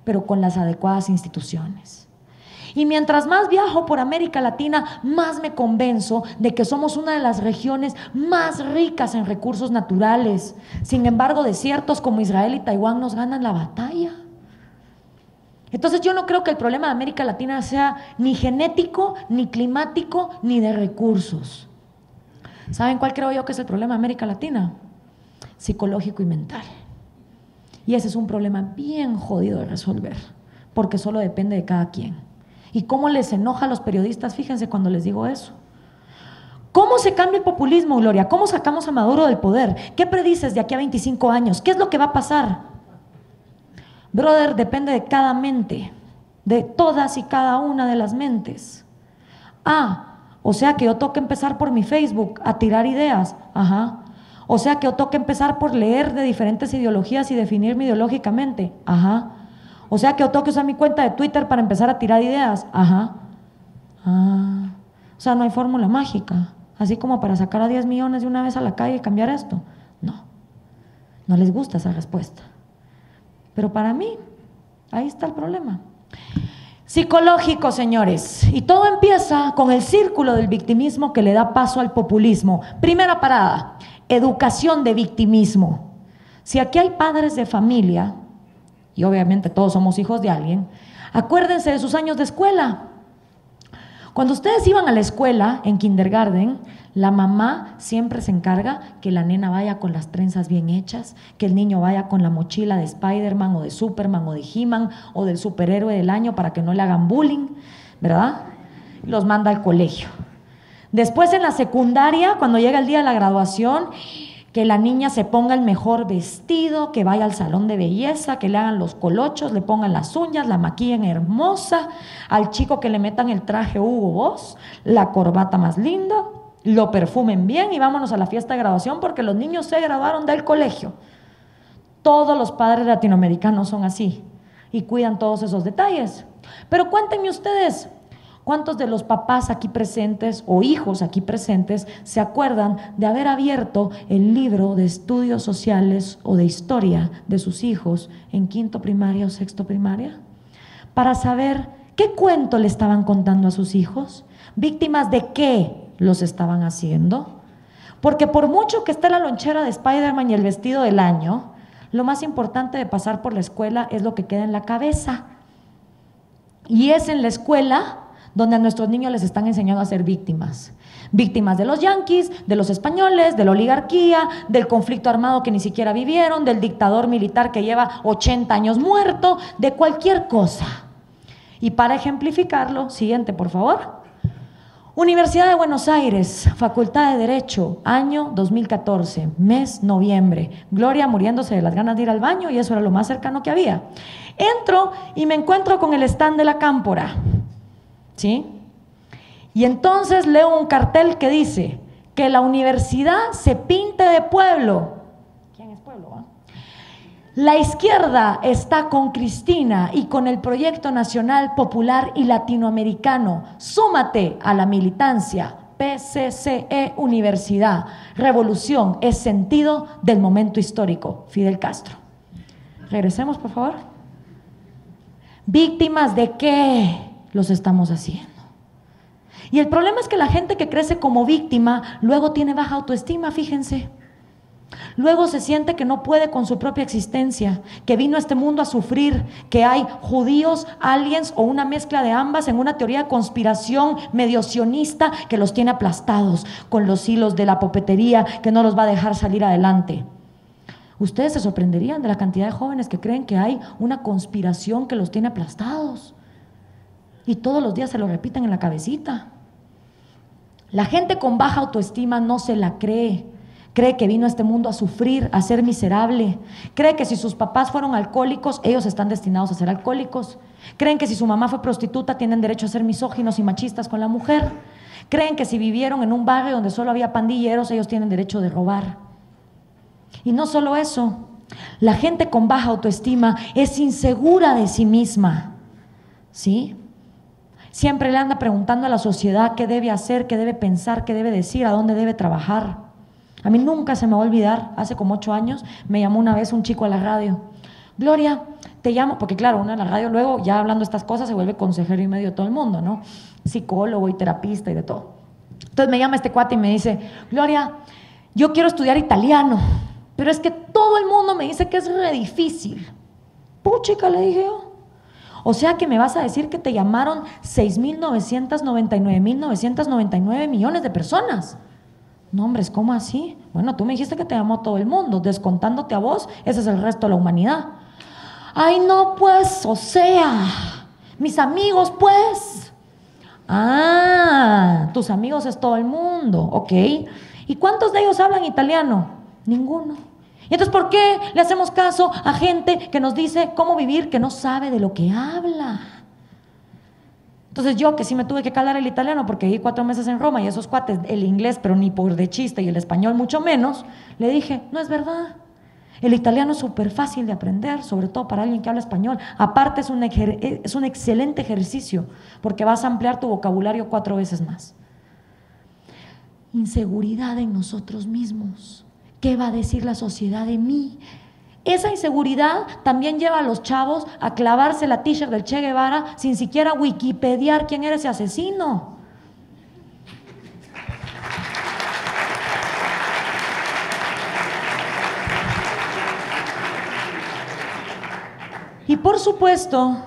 pero con las adecuadas instituciones. Y mientras más viajo por América Latina, más me convenzo de que somos una de las regiones más ricas en recursos naturales. Sin embargo, desiertos como Israel y Taiwán nos ganan la batalla. Entonces yo no creo que el problema de América Latina sea ni genético, ni climático, ni de recursos. ¿Saben cuál creo yo que es el problema de América Latina? Psicológico y mental. Y ese es un problema bien jodido de resolver, porque solo depende de cada quien. ¿Y cómo les enoja a los periodistas? Fíjense cuando les digo eso. ¿Cómo se cambia el populismo, Gloria? ¿Cómo sacamos a Maduro del poder? ¿Qué predices de aquí a 25 años? ¿Qué es lo que va a pasar? Brother, depende de cada mente, de todas y cada una de las mentes. O sea que yo tengo que empezar por mi Facebook a tirar ideas. Ajá. O sea que yo tengo que empezar por leer de diferentes ideologías y definirme ideológicamente. Ajá. O sea que yo tengo que usar mi cuenta de Twitter para empezar a tirar ideas. Ajá. O sea, no hay fórmula mágica, así como para sacar a 10 millones de una vez a la calle y cambiar esto. No les gusta esa respuesta. Pero para mí, ahí está el problema. Psicológico, señores. Y todo empieza con el círculo del victimismo que le da paso al populismo. Primera parada, educación de victimismo. Si aquí hay padres de familia, y obviamente todos somos hijos de alguien, acuérdense de sus años de escuela. Cuando ustedes iban a la escuela, en kindergarten, la mamá siempre se encarga que la nena vaya con las trenzas bien hechas, que el niño vaya con la mochila de Spider-Man o de Superman o de He-Man o del superhéroe del año para que no le hagan bullying, ¿verdad? Los manda al colegio. Después en la secundaria, cuando llega el día de la graduación, que la niña se ponga el mejor vestido, que vaya al salón de belleza, que le hagan los colochos, le pongan las uñas, la maquillen hermosa, al chico que le metan el traje Hugo Boss, la corbata más linda, lo perfumen bien y vámonos a la fiesta de graduación porque los niños se graduaron del colegio. Todos los padres latinoamericanos son así y cuidan todos esos detalles. Pero cuéntenme ustedes, ¿cuántos de los papás aquí presentes o hijos aquí presentes se acuerdan de haber abierto el libro de estudios sociales o de historia de sus hijos en quinto primaria o sexto primaria? Para saber qué cuento le estaban contando a sus hijos, víctimas de qué los estaban haciendo. Porque por mucho que esté la lonchera de Spider-Man y el vestido del año, lo más importante de pasar por la escuela es lo que queda en la cabeza. Y es en la escuela donde a nuestros niños les están enseñando a ser víctimas. Víctimas de los yanquis, de los españoles, de la oligarquía, del conflicto armado que ni siquiera vivieron, del dictador militar que lleva 80 años muerto, de cualquier cosa. Y para ejemplificarlo, siguiente por favor. Universidad de Buenos Aires, Facultad de Derecho, año 2014, mes noviembre. Gloria muriéndose de las ganas de ir al baño y eso era lo más cercano que había. Entro y me encuentro con el stand de la Cámpora. ¿Sí? Y entonces leo un cartel que dice que la universidad se pinte de pueblo. ¿Quién es pueblo? La izquierda está con Cristina y con el Proyecto Nacional Popular y Latinoamericano. Súmate a la militancia. PCCE Universidad. Revolución es sentido del momento histórico. Fidel Castro. Regresemos, por favor. ¿Víctimas de qué los estamos haciendo? Y el problema es que la gente que crece como víctima luego tiene baja autoestima, fíjense. Luego se siente que no puede con su propia existencia, que vino a este mundo a sufrir, que hay judíos, aliens o una mezcla de ambas en una teoría de conspiración medio sionista que los tiene aplastados con los hilos de la popetería que no los va a dejar salir adelante. Ustedes se sorprenderían de la cantidad de jóvenes que creen que hay una conspiración que los tiene aplastados y todos los días se lo repiten en la cabecita. La gente con baja autoestima no se la cree. Cree que vino a este mundo a sufrir, a ser miserable. Cree que si sus papás fueron alcohólicos, ellos están destinados a ser alcohólicos. Creen que si su mamá fue prostituta, tienen derecho a ser misóginos y machistas con la mujer. Creen que si vivieron en un barrio donde solo había pandilleros, ellos tienen derecho de robar. Y no solo eso, la gente con baja autoestima es insegura de sí misma, ¿sí? Siempre le anda preguntando a la sociedad qué debe hacer, qué debe pensar, qué debe decir, a dónde debe trabajar. A mí nunca se me va a olvidar, hace como 8 años me llamó una vez un chico a la radio. Gloria, te llamo, porque claro, uno en la radio luego ya hablando estas cosas se vuelve consejero y medio de todo el mundo, ¿no? Psicólogo y terapista y de todo. Entonces me llama este cuate y me dice, Gloria, yo quiero estudiar italiano, pero es que todo el mundo me dice que es re difícil. Puchica, le dije yo. O sea que me vas a decir que te llamaron 6.999.999 millones de personas. No, hombre, ¿cómo así? Bueno, tú me dijiste que te llamó todo el mundo, descontándote a vos, ese es el resto de la humanidad. Ay, no, pues, o sea, mis amigos, pues. Ah, tus amigos es todo el mundo, ok. ¿Y cuántos de ellos hablan italiano? Ninguno. ¿Y entonces por qué le hacemos caso a gente que nos dice cómo vivir, que no sabe de lo que habla? Entonces yo, que sí me tuve que calar el italiano porque viví 4 meses en Roma y esos cuates, el inglés, pero ni por de chiste, y el español mucho menos, le dije, no es verdad. El italiano es súper fácil de aprender, sobre todo para alguien que habla español. Aparte es un excelente ejercicio porque vas a ampliar tu vocabulario 4 veces más. Inseguridad en nosotros mismos. ¿Qué va a decir la sociedad de mí? Esa inseguridad también lleva a los chavos a clavarse la t-shirt del Che Guevara sin siquiera wikipediar quién era ese asesino. Y por supuesto,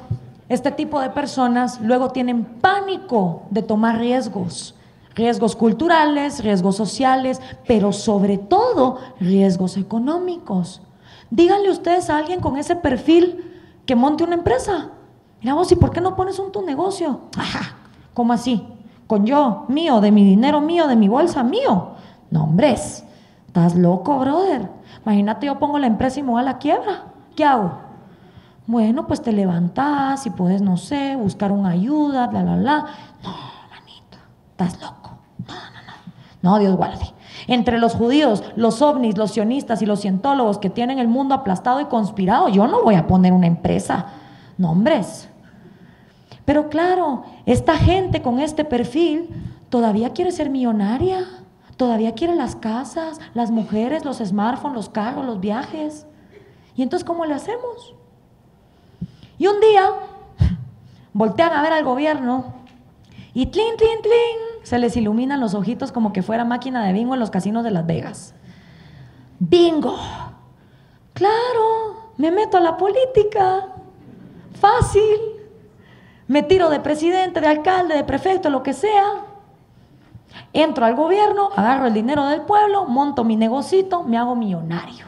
este tipo de personas luego tienen pánico de tomar riesgos. Riesgos culturales, riesgos sociales, pero sobre todo riesgos económicos. Díganle ustedes a alguien con ese perfil que monte una empresa. Mira vos, ¿y por qué no pones tu negocio? Ajá, ¿cómo así? Con yo, mío, de mi dinero mío, de mi bolsa mío. No, hombre, estás loco, brother. Imagínate, yo pongo la empresa y me voy a la quiebra. ¿Qué hago? Bueno, pues te levantas y puedes, no sé, buscar una ayuda, bla, bla, bla. No, manito, estás loco. No, Dios guarde. Entre los judíos, los ovnis, los sionistas y los cientólogos que tienen el mundo aplastado y conspirado, yo no voy a poner una empresa. No, hombres. Pero claro, esta gente con este perfil todavía quiere ser millonaria, todavía quiere las casas, las mujeres, los smartphones, los carros, los viajes. ¿Y entonces cómo le hacemos? Y un día voltean a ver al gobierno y tlin, tlin, tlin, se les iluminan los ojitos como que fuera máquina de bingo en los casinos de Las Vegas. ¡Bingo! Claro, me meto a la política. Fácil. Me tiro de presidente, de alcalde, de prefecto, lo que sea. Entro al gobierno, agarro el dinero del pueblo, monto mi negocito, me hago millonario.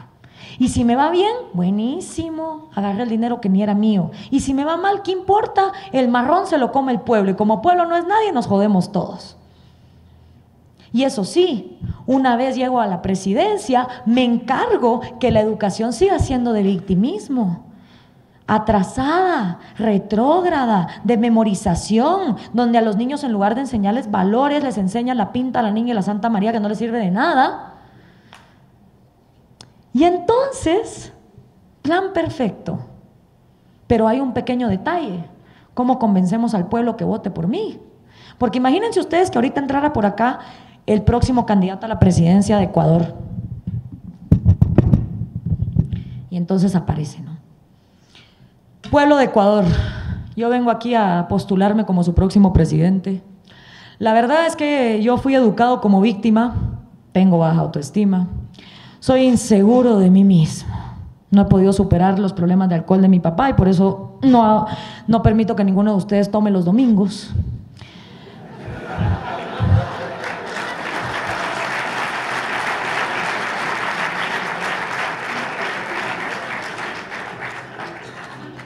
Y si me va bien, buenísimo, agarré el dinero que ni era mío. Y si me va mal, ¿qué importa? El marrón se lo come el pueblo y como pueblo no es nadie, nos jodemos todos. Y eso sí, una vez llego a la presidencia, me encargo que la educación siga siendo de victimismo, atrasada, retrógrada, de memorización, donde a los niños en lugar de enseñarles valores, les enseñan la pinta, la niña y la Santa María que no les sirve de nada. Y entonces, plan perfecto, pero hay un pequeño detalle, ¿cómo convencemos al pueblo que vote por mí? Porque imagínense ustedes que ahorita entrara por acá el próximo candidato a la presidencia de Ecuador. Y entonces aparece, ¿no? Pueblo de Ecuador, yo vengo aquí a postularme como su próximo presidente. La verdad es que yo fui educado como víctima, tengo baja autoestima, soy inseguro de mí mismo. No he podido superar los problemas de alcohol de mi papá y por eso no permito que ninguno de ustedes tome los domingos.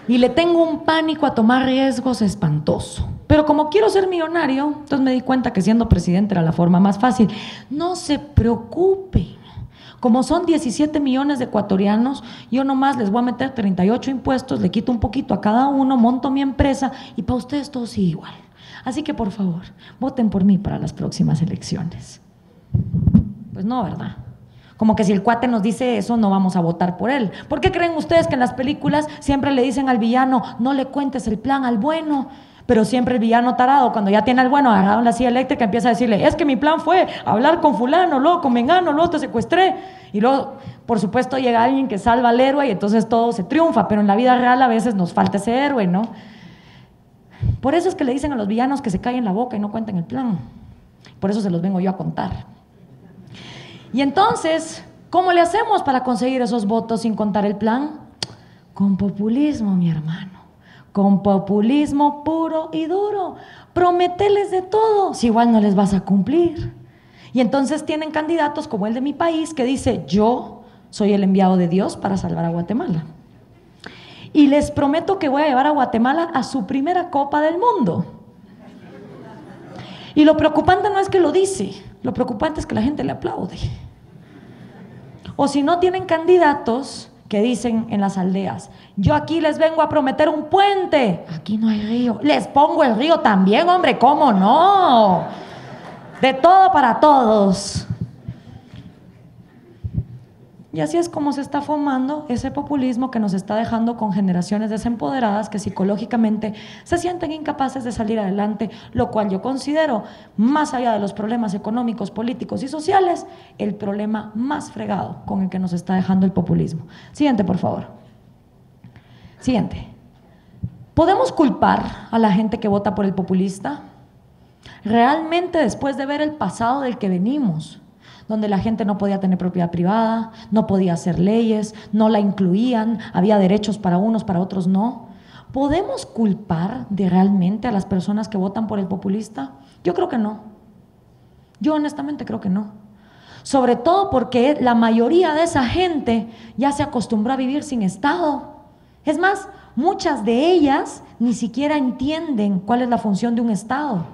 Y le tengo un pánico a tomar riesgos espantoso. Pero como quiero ser millonario, entonces me di cuenta que siendo presidente era la forma más fácil. No se preocupen. Como son 17 millones de ecuatorianos, yo nomás les voy a meter 38 impuestos, le quito un poquito a cada uno, monto mi empresa y para ustedes todo sigue igual. Así que por favor, voten por mí para las próximas elecciones. Pues no, ¿verdad? Como que si el cuate nos dice eso, no vamos a votar por él. ¿Por qué creen ustedes que en las películas siempre le dicen al villano, no le cuentes el plan al bueno? Pero siempre el villano tarado, cuando ya tiene al bueno agarrado en la silla eléctrica, empieza a decirle, es que mi plan fue hablar con fulano, luego con mengano, luego te secuestré. Y luego, por supuesto, llega alguien que salva al héroe y entonces todo se triunfa. Pero en la vida real a veces nos falta ese héroe, ¿no? Por eso es que le dicen a los villanos que se callen la boca y no cuenten el plan. Por eso se los vengo yo a contar. Y entonces, ¿cómo le hacemos para conseguir esos votos sin contar el plan? Con populismo, mi hermano. Con populismo puro y duro. Prometeles de todo, si igual no les vas a cumplir. Y entonces tienen candidatos como el de mi país que dice, yo soy el enviado de Dios para salvar a Guatemala. Y les prometo que voy a llevar a Guatemala a su primera Copa del Mundo. Y lo preocupante no es que lo dice, lo preocupante es que la gente le aplaude. O si no tienen candidatos que dicen en las aldeas, yo aquí les vengo a prometer un puente, aquí no hay río, les pongo el río también, hombre, ¿cómo no? De todo para todos. Y así es como se está formando ese populismo que nos está dejando con generaciones desempoderadas que psicológicamente se sienten incapaces de salir adelante, lo cual yo considero, más allá de los problemas económicos, políticos y sociales, el problema más fregado con el que nos está dejando el populismo. Siguiente, por favor. Siguiente. ¿Podemos culpar a la gente que vota por el populista? Realmente, después de ver el pasado del que venimos, donde la gente no podía tener propiedad privada, no podía hacer leyes, no la incluían, había derechos para unos, para otros no. ¿Podemos culpar realmente a las personas que votan por el populista? Yo creo que no. Yo honestamente creo que no. Sobre todo porque la mayoría de esa gente ya se acostumbró a vivir sin Estado. Es más, muchas de ellas ni siquiera entienden cuál es la función de un Estado.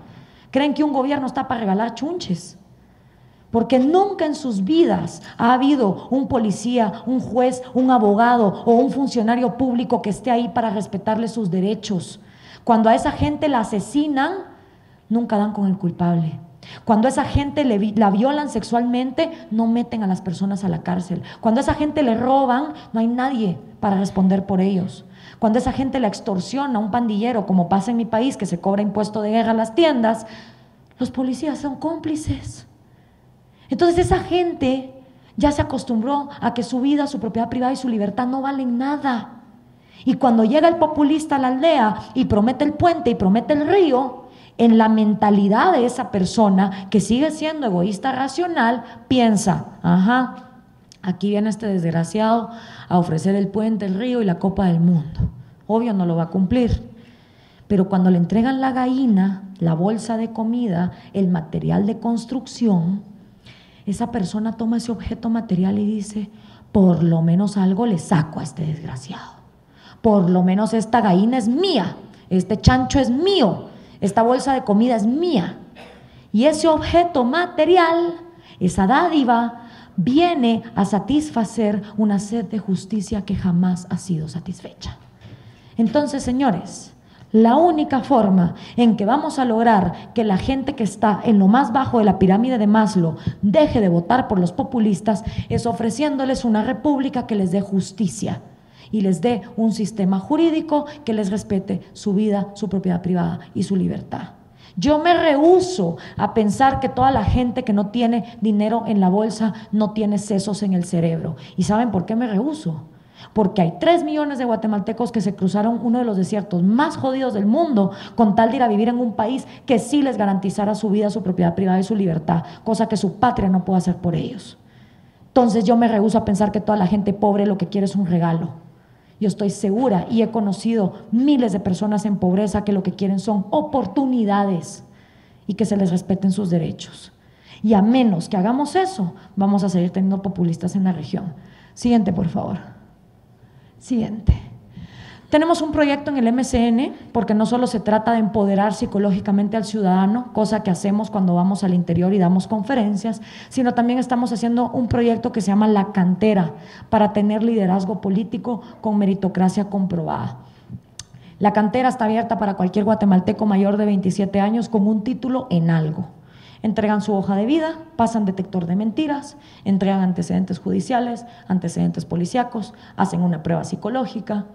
Creen que un gobierno está para regalar chunches. Porque nunca en sus vidas ha habido un policía, un juez, un abogado o un funcionario público que esté ahí para respetarle sus derechos. Cuando a esa gente la asesinan, nunca dan con el culpable. Cuando a esa gente la violan sexualmente, no meten a las personas a la cárcel. Cuando a esa gente le roban, no hay nadie para responder por ellos. Cuando a esa gente la extorsiona un pandillero, como pasa en mi país, que se cobra impuesto de guerra a las tiendas, los policías son cómplices. Entonces esa gente ya se acostumbró a que su vida, su propiedad privada y su libertad no valen nada. Y cuando llega el populista a la aldea y promete el puente y promete el río, en la mentalidad de esa persona que sigue siendo egoísta racional, piensa, ajá, aquí viene este desgraciado a ofrecer el puente, el río y la copa del mundo. Obvio no lo va a cumplir. Pero cuando le entregan la gallina, la bolsa de comida, el material de construcción, esa persona toma ese objeto material y dice, por lo menos algo le saco a este desgraciado. Por lo menos esta gallina es mía, este chancho es mío, esta bolsa de comida es mía. Y ese objeto material, esa dádiva, viene a satisfacer una sed de justicia que jamás ha sido satisfecha. Entonces, señores, la única forma en que vamos a lograr que la gente que está en lo más bajo de la pirámide de Maslow deje de votar por los populistas es ofreciéndoles una república que les dé justicia y les dé un sistema jurídico que les respete su vida, su propiedad privada y su libertad. Yo me rehúso a pensar que toda la gente que no tiene dinero en la bolsa no tiene sesos en el cerebro. ¿Y saben por qué me rehúso? Porque hay 3 millones de guatemaltecos que se cruzaron uno de los desiertos más jodidos del mundo con tal de ir a vivir en un país que sí les garantizara su vida, su propiedad privada y su libertad, cosa que su patria no puede hacer por ellos. Entonces yo me rehúso a pensar que toda la gente pobre lo que quiere es un regalo. Yo estoy segura y he conocido miles de personas en pobreza que lo que quieren son oportunidades y que se les respeten sus derechos. Y a menos que hagamos eso, vamos a seguir teniendo populistas en la región. Siguiente, por favor. Siguiente. Tenemos un proyecto en el MCN, porque no solo se trata de empoderar psicológicamente al ciudadano, cosa que hacemos cuando vamos al interior y damos conferencias, sino también estamos haciendo un proyecto que se llama La Cantera, para tener liderazgo político con meritocracia comprobada. La Cantera está abierta para cualquier guatemalteco mayor de 27 años con un título en algo. entregan su hoja de vida, pasan detector de mentiras, entregan antecedentes judiciales, antecedentes policíacos, hacen una prueba psicológica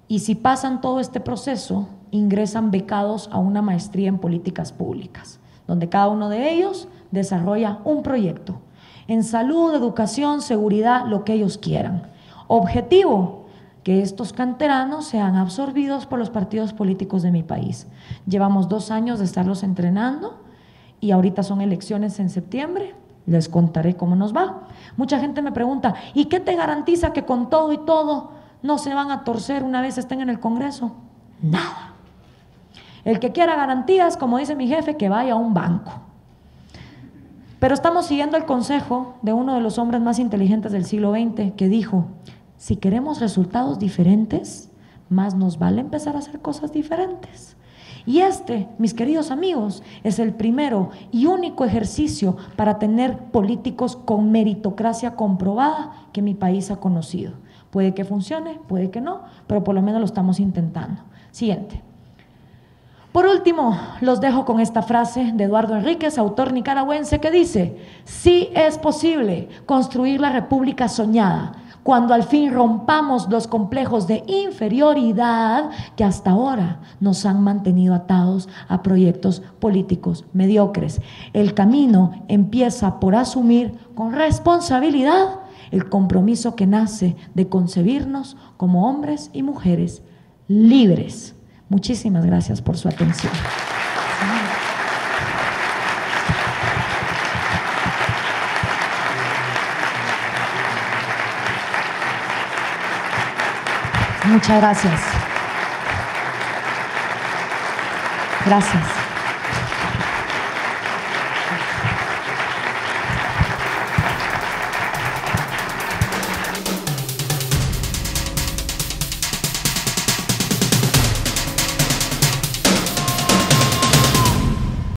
y si pasan todo este proceso, ingresan becados a una maestría en políticas públicas, donde cada uno de ellos desarrolla un proyecto en salud, educación, seguridad, lo que ellos quieran. Objetivo, que estos canteranos sean absorbidos por los partidos políticos de mi país. Llevamos 2 años de estarlos entrenando y ahorita son elecciones en septiembre, les contaré cómo nos va. Mucha gente me pregunta, ¿y qué te garantiza que con todo y todo no se van a torcer una vez estén en el Congreso? Nada. El que quiera garantías, como dice mi jefe, que vaya a un banco. Pero estamos siguiendo el consejo de uno de los hombres más inteligentes del siglo XX que dijo, si queremos resultados diferentes, más nos vale empezar a hacer cosas diferentes. Y este, mis queridos amigos, es el primero y único ejercicio para tener políticos con meritocracia comprobada que mi país ha conocido. Puede que funcione, puede que no, pero por lo menos lo estamos intentando. Siguiente. Por último, los dejo con esta frase de Eduardo Enríquez, autor nicaragüense, que dice: sí es posible construir la república soñada cuando al fin rompamos los complejos de inferioridad que hasta ahora nos han mantenido atados a proyectos políticos mediocres. El camino empieza por asumir con responsabilidad el compromiso que nace de concebirnos como hombres y mujeres libres. Muchísimas gracias por su atención. Muchas gracias. Gracias.